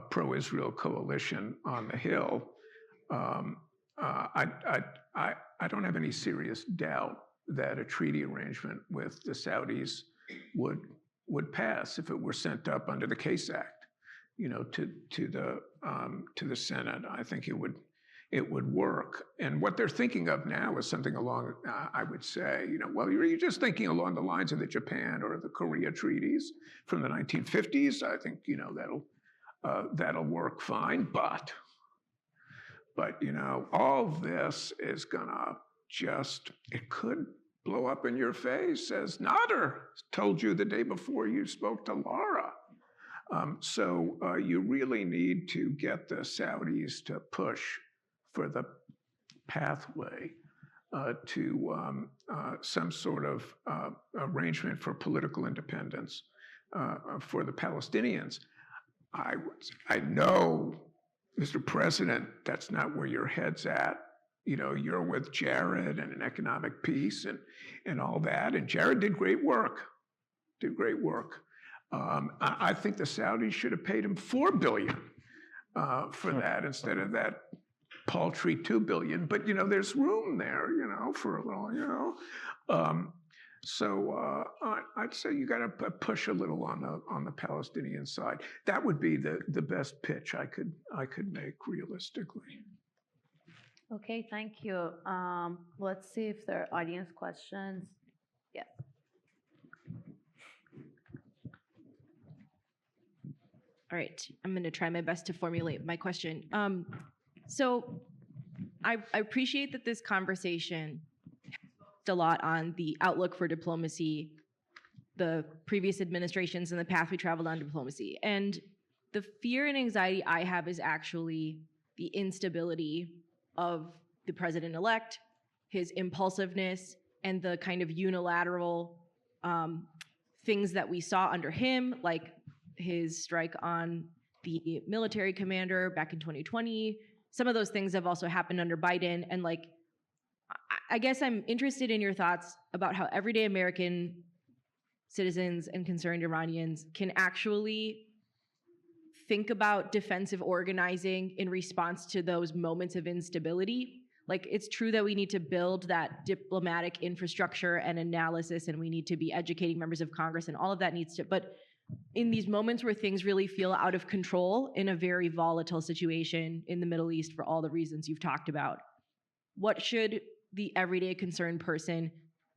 pro-Israel coalition on the Hill, I don't have any serious doubt that a treaty arrangement with the Saudis would pass if it were sent up under the Case Act, to the Senate. I think it would work. And what they're thinking of now is something along, I would say, you're just thinking along the lines of the Japan or the Korea treaties from the 1950s. I think, that'll work fine. But all this is gonna it could blow up in your face, as Nader told you the day before you spoke to Lara. So you really need to get the Saudis to push for the pathway to some sort of arrangement for political independence for the Palestinians. I know, Mr. President, that's not where your head's at. You're with Jared and an economic peace and all that. And Jared did great work. I think the Saudis should have paid him $4 billion for that instead of that paltry $2 billion. But there's room there, for a little, So I'd say you got to push a little on the Palestinian side. That would be the best pitch I could make realistically. Okay, thank you. Let's see if there are audience questions. Yes. All right, I'm going to try my best to formulate my question. So I appreciate that this conversation focused a lot on the outlook for diplomacy, the previous administrations, and the path we traveled on diplomacy. And the fear and anxiety I have is actually the instability of the president-elect, his impulsiveness, and the kind of unilateral things that we saw under him, like his strike on the military commander back in 2020, some of those things have also happened under Biden. And like, I guess I'm interested in your thoughts about how everyday American citizens and concerned Iranians can actually think about defensive organizing in response to those moments of instability. Like, it's true that we need to build that diplomatic infrastructure and analysis, and we need to be educating members of Congress, and all of that needs to, but in these moments where things really feel out of control in a very volatile situation in the Middle East for all the reasons you've talked about, what should the everyday concerned person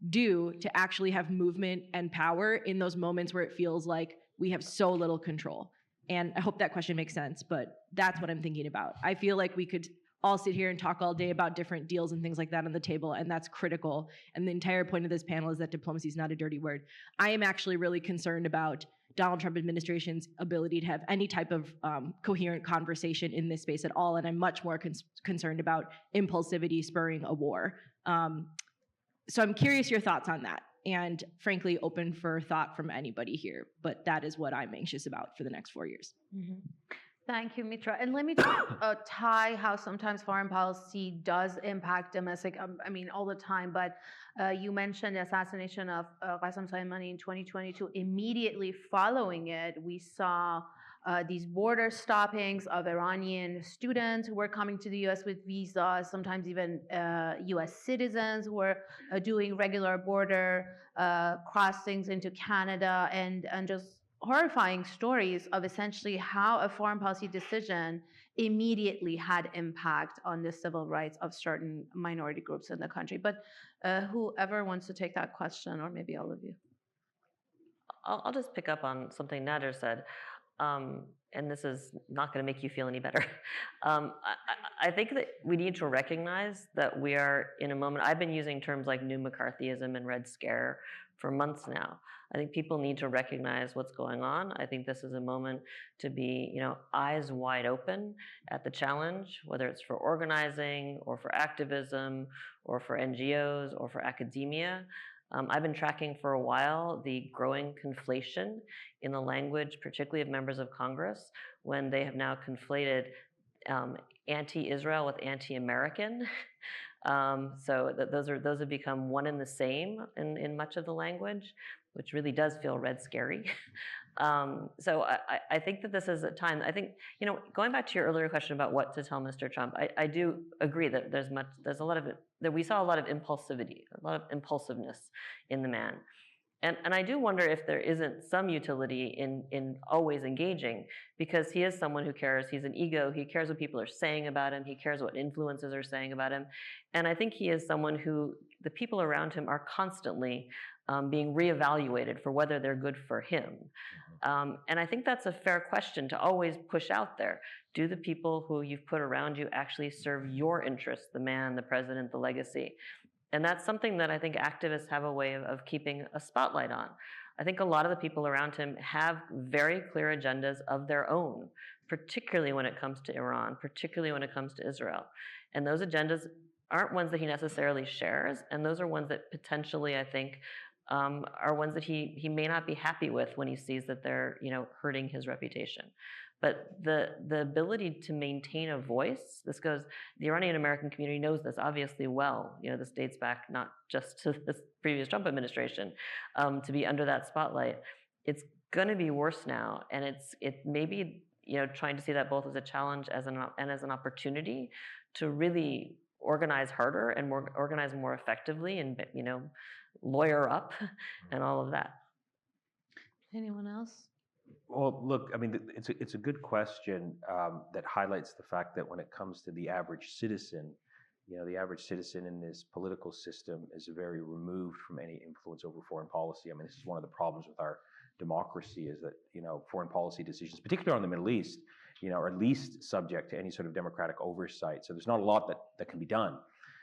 do to actually have movement and power in those moments where it feels like we have so little control? And I hope that question makes sense, but that's what I'm thinking about. I feel like we could all sit here and talk all day about different deals and things like that on the table, and that's critical. And the entire point of this panel is that diplomacy is not a dirty word. I am actually really concerned about Donald Trump administration's ability to have any type of coherent conversation in this space at all, and I'm much more concerned about impulsivity spurring a war. So I'm curious your thoughts on that, and frankly open for thought from anybody here, but that is what I'm anxious about for the next 4 years. Mm-hmm. Thank you, Mitra. And let me tie how sometimes foreign policy does impact domestic, all the time, but you mentioned the assassination of Qasem Soleimani in 2022. Immediately following it, we saw these border stoppings of Iranian students who were coming to the U.S. with visas, sometimes even U.S. citizens who were doing regular border crossings into Canada, and just horrifying stories of essentially how a foreign policy decision immediately had impact on the civil rights of certain minority groups in the country. But whoever wants to take that question, or maybe all of you. I'll just pick up on something Nader said. And this is not going to make you feel any better. I think that we need to recognize that we are in a moment. I've been using terms like new McCarthyism and Red Scare for months now. I think people need to recognize what's going on. I think this is a moment to be, eyes wide open at the challenge, whether it's for organizing or for activism or for NGOs or for academia. I've been tracking for a while the growing conflation in the language, particularly of members of Congress, when they have now conflated anti-Israel with anti-American. So those have become one and the same in much of the language, which really does feel red scary. So I think that this is a time. I think, going back to your earlier question about what to tell Mr. Trump, I do agree that there's a lot of it, that we saw a lot of impulsivity, a lot of impulsiveness in the man. And I do wonder if there isn't some utility in always engaging, because he is someone who cares. He's an ego. He cares what people are saying about him. He cares what influencers are saying about him. And I think he is someone who the people around him are constantly being reevaluated for whether they're good for him. And I think that's a fair question to always push out there. Do the people who you've put around you actually serve your interests, the man, the president, the legacy? And that's something that I think activists have a way of keeping a spotlight on. I think a lot of the people around him have very clear agendas of their own, particularly when it comes to Iran, particularly when it comes to Israel. And those agendas aren't ones that he necessarily shares, and those are ones that potentially, I think, are ones that he may not be happy with when he sees that they're hurting his reputation. But the ability to maintain a voice, the Iranian American community knows this obviously well. This dates back not just to the previous Trump administration, to be under that spotlight. It's going to be worse now, and it may be trying to see that both as a challenge and as an opportunity to really organize harder and organize more effectively, and lawyer up and all of that. Anyone else? Well, look, it's a good question that highlights the fact that when it comes to the average citizen, the average citizen in this political system is very removed from any influence over foreign policy. This is one of the problems with our democracy, is that, foreign policy decisions, particularly on the Middle East, are least subject to any sort of democratic oversight. So there's not a lot that can be done.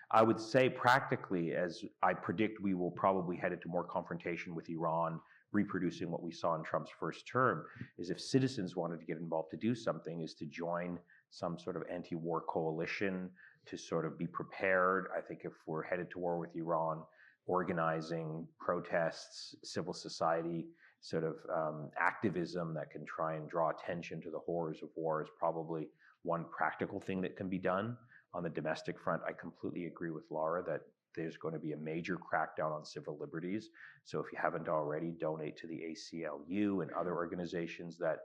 I would say practically, as I predict we will probably head into more confrontation with Iran, reproducing what we saw in Trump's first term, is if citizens wanted to get involved to do something, is to join some sort of anti-war coalition, to sort of be prepared. I think if we're headed to war with Iran, organizing protests, civil society sort of activism that can try and draw attention to the horrors of war is probably one practical thing that can be done. On the domestic front, I completely agree with Lara that there's going to be a major crackdown on civil liberties. So if you haven't already, donate to the ACLU and other organizations that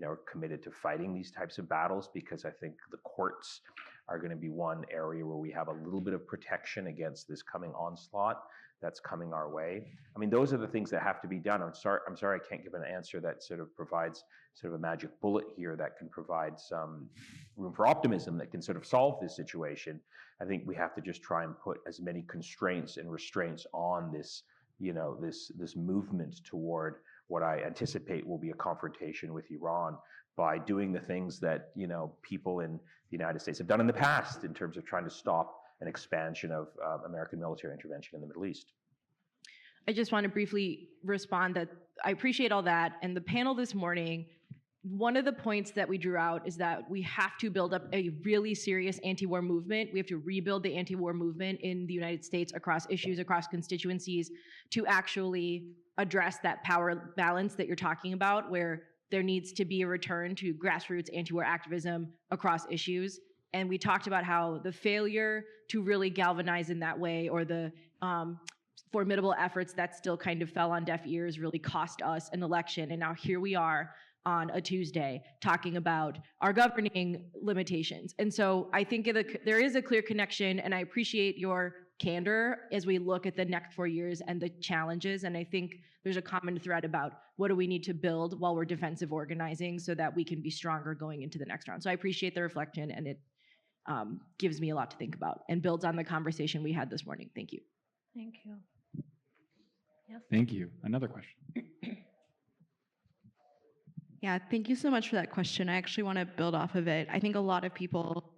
are committed to fighting these types of battles, because I think the courts are going to be one area where we have a little bit of protection against this coming onslaught that's coming our way. I mean, those are the things that have to be done. I'm sorry I can't give an answer that sort of provides sort of a magic bullet here that can provide some room for optimism that can sort of solve this situation. I think we have to just try and put as many constraints and restraints on this, this movement toward what I anticipate will be a confrontation with Iran by doing the things that, people in the United States have done in the past in terms of trying to stop an expansion of American military intervention in the Middle East. I just want to briefly respond that I appreciate all that. And the panel this morning, one of the points that we drew out is that we have to build up a really serious anti-war movement. We have to rebuild the anti-war movement in the United States across issues, across constituencies, to actually address that power balance that you're talking about, where there needs to be a return to grassroots anti-war activism across issues. And we talked about how the failure to really galvanize in that way, or the formidable efforts that still kind of fell on deaf ears, really cost us an election. And now here we are on a Tuesday talking about our governing limitations. And so I think there is a clear connection, and I appreciate your candor as we look at the next 4 years and the challenges. And I think there's a common thread about what do we need to build while we're defensive organizing so that we can be stronger going into the next round. So I appreciate the reflection, and it gives me a lot to think about and builds on the conversation we had this morning. Thank you. Thank you. Yes. Thank you. Another question. Yeah, thank you so much for that question. I actually want to build off of it. I think a lot of people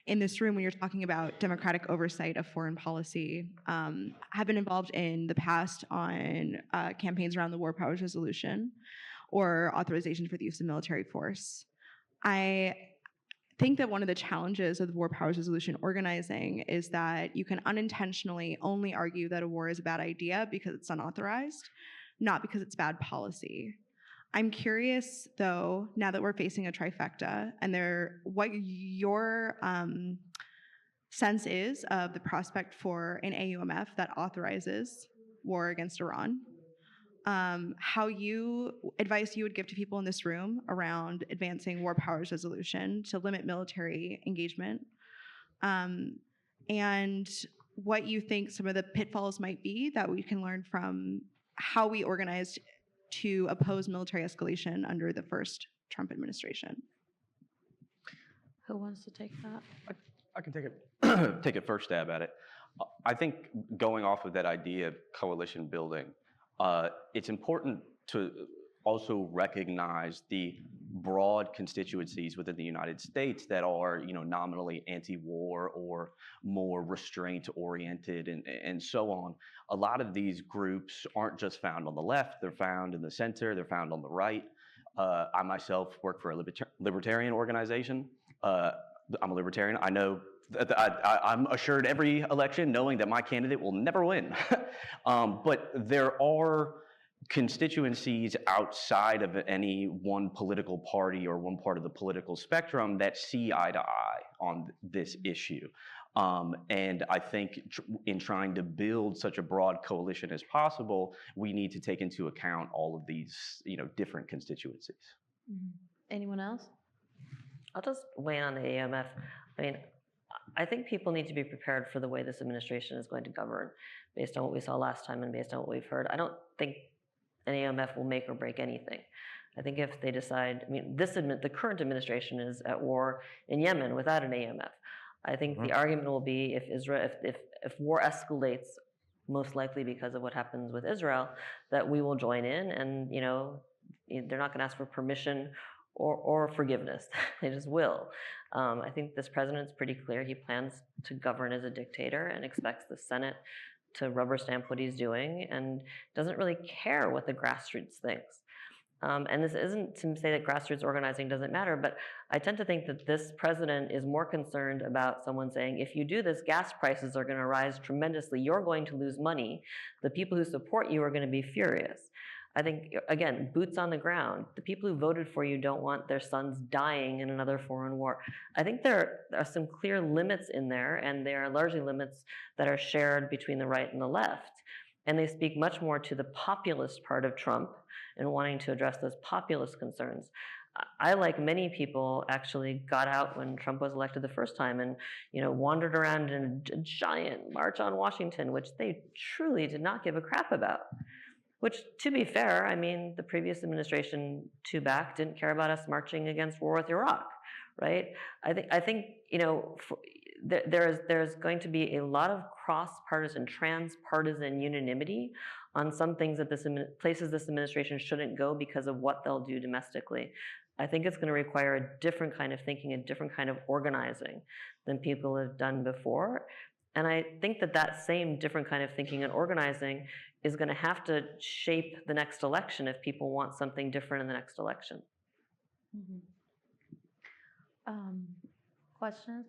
in this room, when you're talking about democratic oversight of foreign policy, have been involved in the past on campaigns around the War Powers Resolution or authorization for the use of military force. I think that one of the challenges of the War Powers Resolution organizing is that you can unintentionally only argue that a war is a bad idea because it's unauthorized, not because it's bad policy. I'm curious, though, now that we're facing a trifecta, and what your sense is of the prospect for an AUMF that authorizes war against Iran, how advice you would give to people in this room around advancing War Powers Resolution to limit military engagement, and what you think some of the pitfalls might be that we can learn from how we organized to oppose military escalation under the first Trump administration. Who wants to take that? I can take a first stab at it. I think going off of that idea of coalition building, it's important to also recognize the broad constituencies within the United States that are, nominally anti-war or more restraint-oriented and so on. A lot of these groups aren't just found on the left; they're found in the center, they're found on the right. I myself work for a libertarian organization. I'm a libertarian. I know that I'm assured every election knowing that my candidate will never win. But there are constituencies outside of any one political party or one part of the political spectrum that see eye to eye on this issue. And I think in trying to build such a broad coalition as possible, we need to take into account all of these, different constituencies. Mm-hmm. Anyone else? I'll just weigh in on the AMF. I mean, I think people need to be prepared for the way this administration is going to govern based on what we saw last time and based on what we've heard. I don't think an AMF will make or break anything. I think if they decide, the current administration is at war in Yemen without an AMF. I think the argument will be if war escalates, most likely because of what happens with Israel, that we will join in, and they're not going to ask for permission or forgiveness. They just will. I think this president's pretty clear. He plans to govern as a dictator and expects the Senate to rubber stamp what he's doing and doesn't really care what the grassroots thinks. And this isn't to say that grassroots organizing doesn't matter, but I tend to think that this president is more concerned about someone saying, if you do this, gas prices are going to rise tremendously. You're going to lose money. The people who support you are going to be furious. I think, again, boots on the ground. The people who voted for you don't want their sons dying in another foreign war. I think there are some clear limits in there, and they are largely limits that are shared between the right and the left. And they speak much more to the populist part of Trump and wanting to address those populist concerns. I, like many people, actually got out when Trump was elected the first time and, wandered around in a giant march on Washington, which they truly did not give a crap about. Which, to be fair, I mean, the previous administration, two back, didn't care about us marching against war with Iraq, right? I think there's going to be a lot of cross-partisan, trans-partisan unanimity on some things that places this administration shouldn't go because of what they'll do domestically. I think it's going to require a different kind of thinking, a different kind of organizing than people have done before. And I think that same different kind of thinking and organizing is going to have to shape the next election if people want something different in the next election. Questions?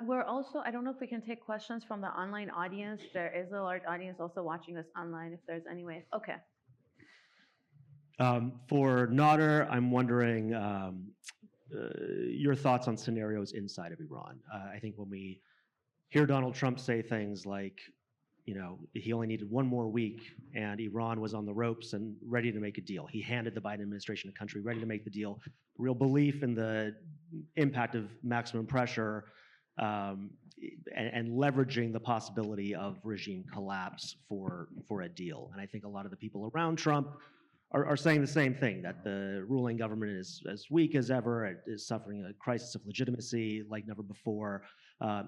We're also, I don't know if we can take questions from the online audience. There is a large audience also watching us online, if there's any way. Okay. For Nader, I'm wondering your thoughts on scenarios inside of Iran. I think when we hear Donald Trump say things like, he only needed one more week and Iran was on the ropes and ready to make a deal. He handed the Biden administration a country ready to make the deal. Real belief in the impact of maximum pressure and leveraging the possibility of regime collapse for a deal. And I think a lot of the people around Trump are saying the same thing, that the ruling government is as weak as ever, it is suffering a crisis of legitimacy like never before.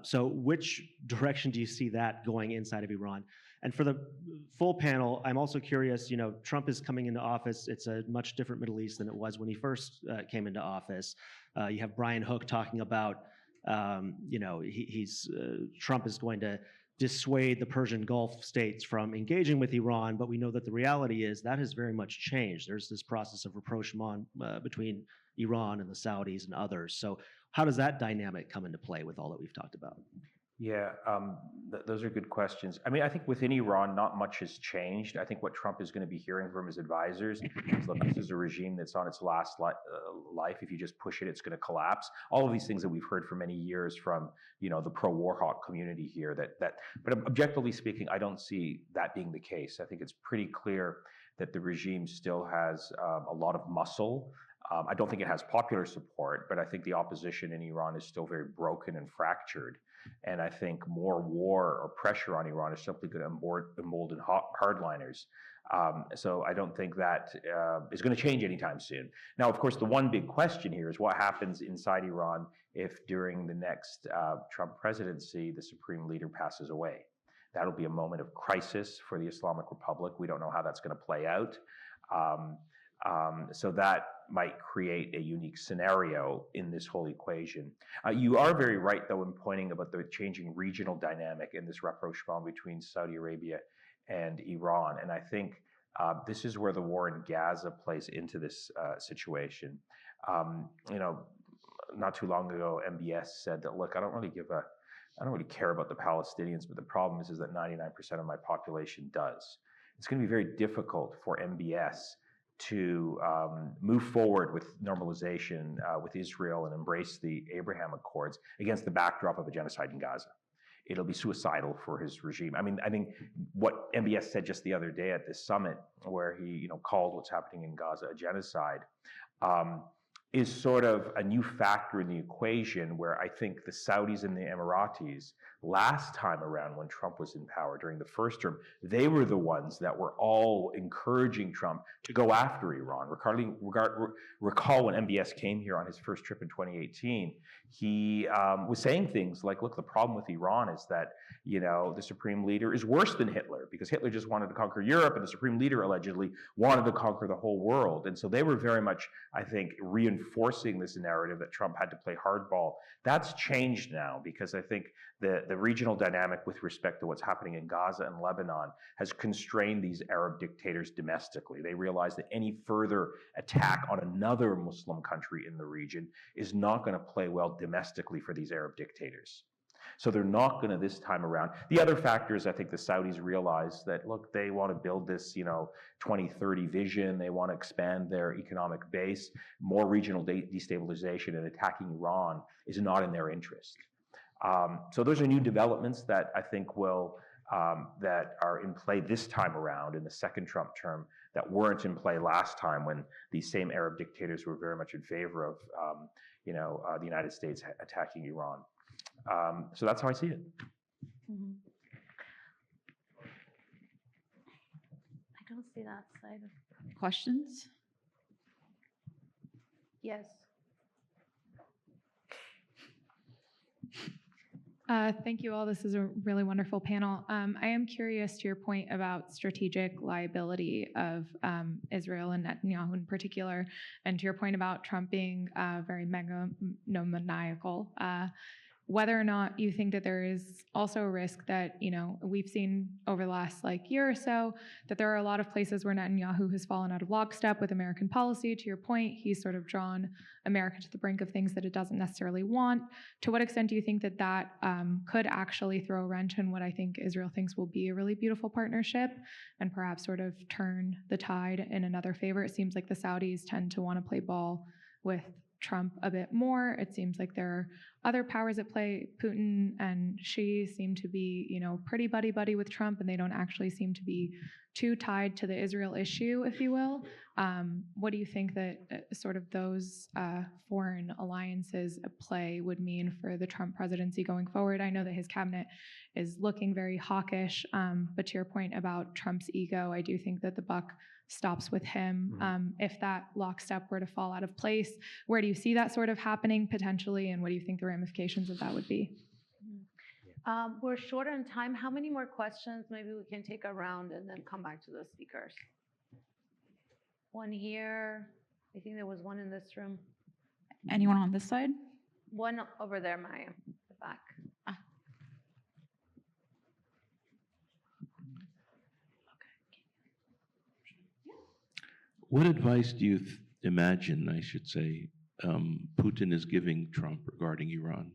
So which direction do you see that going inside of Iran? And for the full panel, I'm also curious, Trump is coming into office. It's a much different Middle East than it was when he first came into office. You have Brian Hook talking about, Trump is going to dissuade the Persian Gulf states from engaging with Iran, but we know that the reality is that has very much changed. There's this process of rapprochement between Iran and the Saudis and others. So how does that dynamic come into play with all that we've talked about? Yeah, those are good questions. I mean, I think within Iran, not much has changed. I think what Trump is going to be hearing from his advisors is, look, this is a regime that's on its last life. If you just push it, it's going to collapse. All of these things that we've heard for many years from, the pro-war hawk community here. But objectively speaking, I don't see that being the case. I think it's pretty clear that the regime still has a lot of muscle. I don't think it has popular support, but I think the opposition in Iran is still very broken and fractured. And I think more war or pressure on Iran is simply going to embolden hardliners. So I don't think that is going to change anytime soon. Now, of course, the one big question here is what happens inside Iran if during the next Trump presidency, the supreme leader passes away. That'll be a moment of crisis for the Islamic Republic. We don't know how that's going to play out. So that might create a unique scenario in this whole equation. You are very right, though, in pointing about the changing regional dynamic in this rapprochement between Saudi Arabia and Iran. And I think this is where the war in Gaza plays into this situation. Not too long ago, MBS said that, look, I don't really care about the Palestinians, but the problem is that 99% of my population does. It's going to be very difficult for MBS to move forward with normalization with Israel and embrace the Abraham Accords against the backdrop of a genocide in Gaza. It'll be suicidal for his regime. I mean, I think what MBS said just the other day at this summit, where he called what's happening in Gaza a genocide, is sort of a new factor in the equation where I think the Saudis and the Emiratis, last time around when Trump was in power during the first term, they were the ones that were all encouraging Trump to go after Iran. Recall when MBS came here on his first trip in 2018, he was saying things like, look, the problem with Iran is that, the supreme leader is worse than Hitler, because Hitler just wanted to conquer Europe and the supreme leader allegedly wanted to conquer the whole world. And so they were very much, I think, reinforcing this narrative that Trump had to play hardball. That's changed now, because I think the regional dynamic with respect to what's happening in Gaza and Lebanon has constrained these Arab dictators domestically. They realize that any further attack on another Muslim country in the region is not going to play well domestically for these Arab dictators. So they're not going to this time around. The other factor is I think the Saudis realize that, look, they want to build this, 2030 vision. They want to expand their economic base. More regional destabilization and attacking Iran is not in their interest. So those are new developments that I think will, that are in play this time around in the second Trump term that weren't in play last time when these same Arab dictators were very much in favor of, the United States attacking Iran. So that's how I see it. Mm-hmm. I don't see that side of Questions? yes. Thank you all. This is a really wonderful panel. I am curious to your point about strategic liability of Israel and Netanyahu in particular, and to your point about Trump being very megalomaniacal. Whether or not you think that there is also a risk that, we've seen over the last year or so, that there are a lot of places where Netanyahu has fallen out of lockstep with American policy. To your point, he's sort of drawn America to the brink of things that it doesn't necessarily want. To what extent do you think that that could actually throw a wrench in what I think Israel thinks will be a really beautiful partnership and perhaps sort of turn the tide in another favor? It seems like the Saudis tend to want to play ball with Trump a bit more. It seems like there are other powers at play. Putin and Xi seem to be, pretty buddy-buddy with Trump, and they don't actually seem to be too tied to the Israel issue, if you will. What do you think that sort of those foreign alliances at play would mean for the Trump presidency going forward? I know that his cabinet is looking very hawkish, but to your point about Trump's ego, I do think that the buck stops with him. If that lockstep were to fall out of place, where do you see that sort of happening potentially, and what do you think the ramifications of that would be? We're short on time. How many more questions? Maybe we can take a round and then come back to the speakers. One here. I think there was one in this room. Anyone on this side? One over there, Maya, the back. What advice do you imagine, I should say, Putin is giving Trump regarding Iran?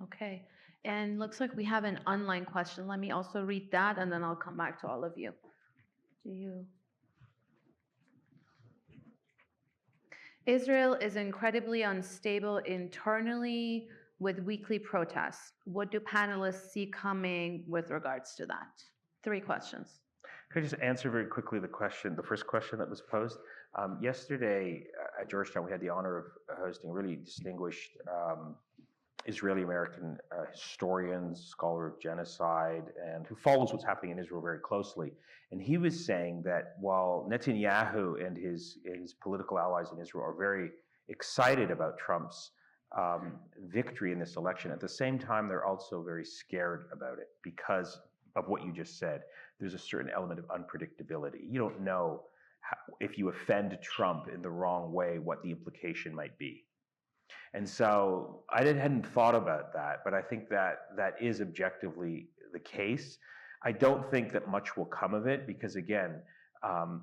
Okay, and looks like we have an online question. Let me also read that, and then I'll come back to all of you. Israel is incredibly unstable internally with weekly protests. What do panelists see coming with regards to that? 3 questions. Could I just answer very quickly the first question that was posed? Yesterday at Georgetown, we had the honor of hosting a really distinguished Israeli-American historian, scholar of genocide, and who follows what's happening in Israel very closely. And he was saying that while Netanyahu and his political allies in Israel are very excited about Trump's victory in this election, at the same time, they're also very scared about it because of what you just said. There's a certain element of unpredictability. You don't know if you offend Trump in the wrong way, what the implication might be. And so I hadn't thought about that, but I think that is objectively the case. I don't think that much will come of it because, again,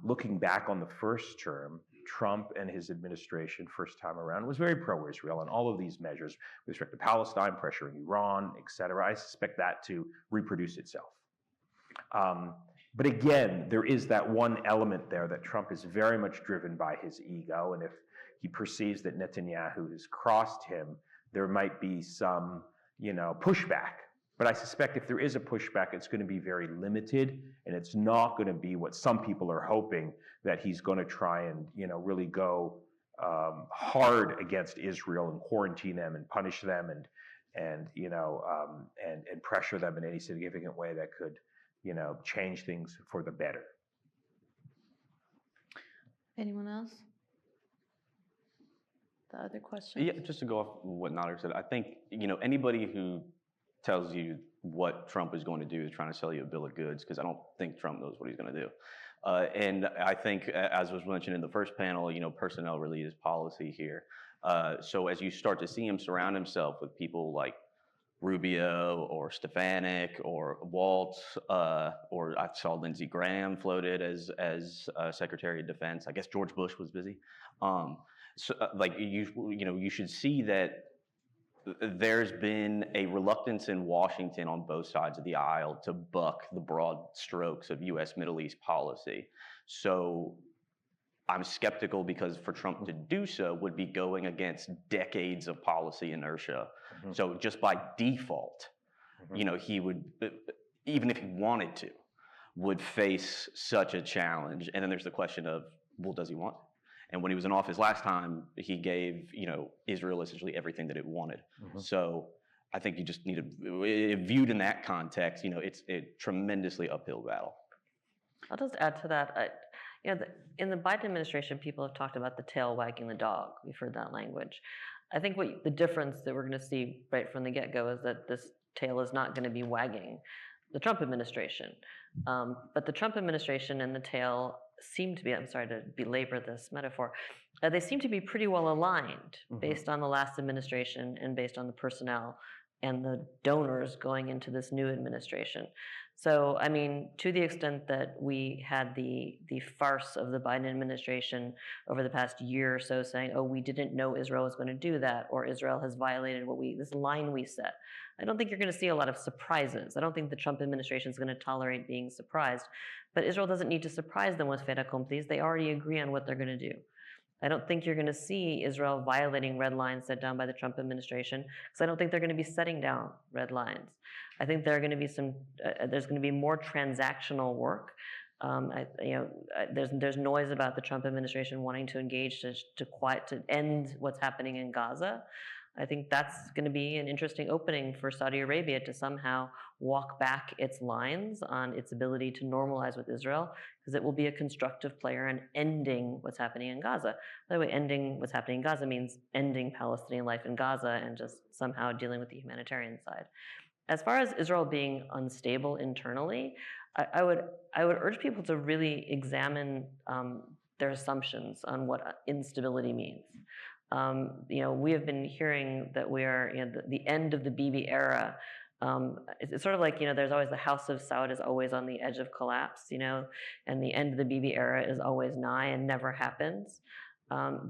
looking back on the first term, Trump and his administration first time around was very pro-Israel on all of these measures with respect to Palestine, pressuring Iran, et cetera. I suspect that to reproduce itself. But again, there is that one element there that Trump is very much driven by his ego, and if he perceives that Netanyahu has crossed him, there might be some, pushback. But I suspect if there is a pushback, it's going to be very limited, and it's not going to be what some people are hoping, that he's going to try and, really go hard against Israel and quarantine them and punish them and pressure them in any significant way that could, change things for the better. Anyone else? The other question? Yeah, just to go off what Nader said, I think, anybody who tells you what Trump is going to do is trying to sell you a bill of goods, because I don't think Trump knows what he's going to do. And I think, as was mentioned in the first panel, personnel really is policy here. So as you start to see him surround himself with people like Rubio or Stefanik or Waltz, or I saw Lindsey Graham floated as Secretary of Defense. I guess George Bush was busy. So, you should see that there's been a reluctance in Washington on both sides of the aisle to buck the broad strokes of U.S. Middle East policy. So I'm skeptical because for Trump to do so would be going against decades of policy inertia. So just by default, he would, even if he wanted to, would face such a challenge. And then there's the question of, well, does he want to? And when he was in office last time, he gave, Israel essentially everything that it wanted. So I think you just need to, viewed in that context, it's a tremendously uphill battle. I'll just add to that. In the Biden administration, people have talked about the tail wagging the dog. We've heard that language. I think the difference that we're going to see right from the get-go is that this tail is not going to be wagging the Trump administration. But the Trump administration and the tail seem to be, I'm sorry to belabor this metaphor, they seem to be pretty well aligned based on the last administration and based on the personnel and the donors going into this new administration. So, I mean, to the extent that we had the farce of the Biden administration over the past year or so saying, oh, we didn't know Israel was going to do that, or Israel has violated this line we set. I don't think you're going to see a lot of surprises. I don't think the Trump administration is going to tolerate being surprised. But Israel doesn't need to surprise them with fait accomplis. They already agree on what they're going to do. I don't think you're going to see Israel violating red lines set down by the Trump administration, because I don't think they're going to be setting down red lines. I think there are going to be there's going to be more transactional work. There's noise about the Trump administration wanting to engage to end what's happening in Gaza. I think that's going to be an interesting opening for Saudi Arabia to somehow walk back its lines on its ability to normalize with Israel, because it will be a constructive player in ending what's happening in Gaza. By the way, ending what's happening in Gaza means ending Palestinian life in Gaza and just somehow dealing with the humanitarian side. As far as Israel being unstable internally, I would urge people to really examine their assumptions on what instability means. We have been hearing that we are the end of the Bibi era. It's sort of like, there's always the House of Saud is always on the edge of collapse, and the end of the Bibi era is always nigh and never happens.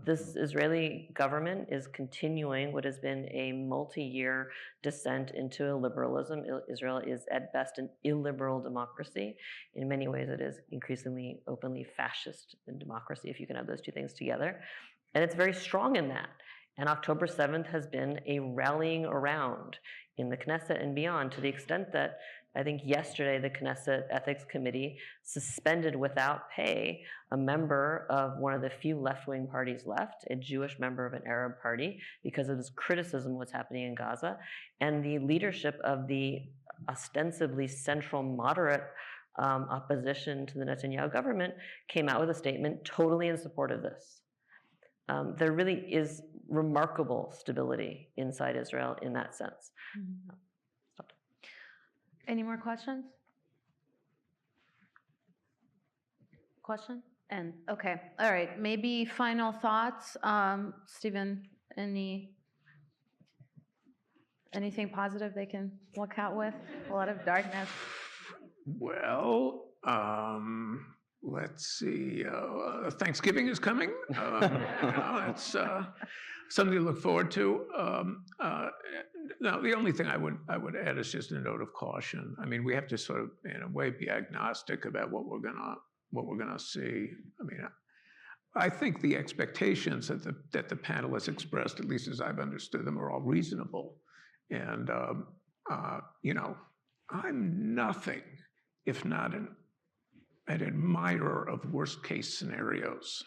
This Israeli government is continuing what has been a multi-year descent into illiberalism. Israel is at best an illiberal democracy. In many ways, it is increasingly openly fascist in democracy, if you can have those two things together. And it's very strong in that. And October 7th has been a rallying around in the Knesset and beyond, to the extent that I think yesterday the Knesset Ethics Committee suspended without pay a member of one of the few left-wing parties left, a Jewish member of an Arab party, because of his criticism of what's happening in Gaza. And the leadership of the ostensibly central moderate opposition to the Netanyahu government came out with a statement totally in support of this. There really is remarkable stability inside Israel in that sense. Any more questions? Question? And okay, all right. Maybe final thoughts, Stephen. Anything positive they can walk out with? A lot of darkness. Well, let's see. Thanksgiving is coming. It's something to look forward to. Now, the only thing I would add is just a note of caution. I mean, we have to sort of, in a way, be agnostic about what we're gonna see. I mean, I think the expectations that the panel has expressed, at least as I've understood them, are all reasonable. And I'm nothing if not an admirer of worst case scenarios.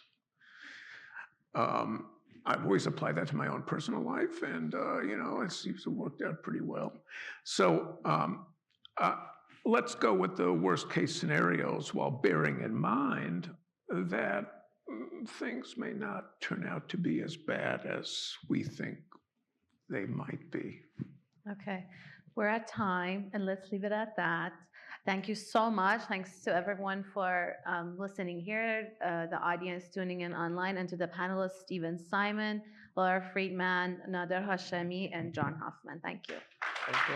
I've always applied that to my own personal life, and it seems to have worked out pretty well. So let's go with the worst case scenarios, while bearing in mind that things may not turn out to be as bad as we think they might be. Okay, we're at time, and let's leave it at that. Thank you so much. Thanks to everyone for listening here, the audience tuning in online, and to the panelists, Stephen Simon, Lara Friedman, Nader Hashemi, and John Hoffman. Thank you. Thank you.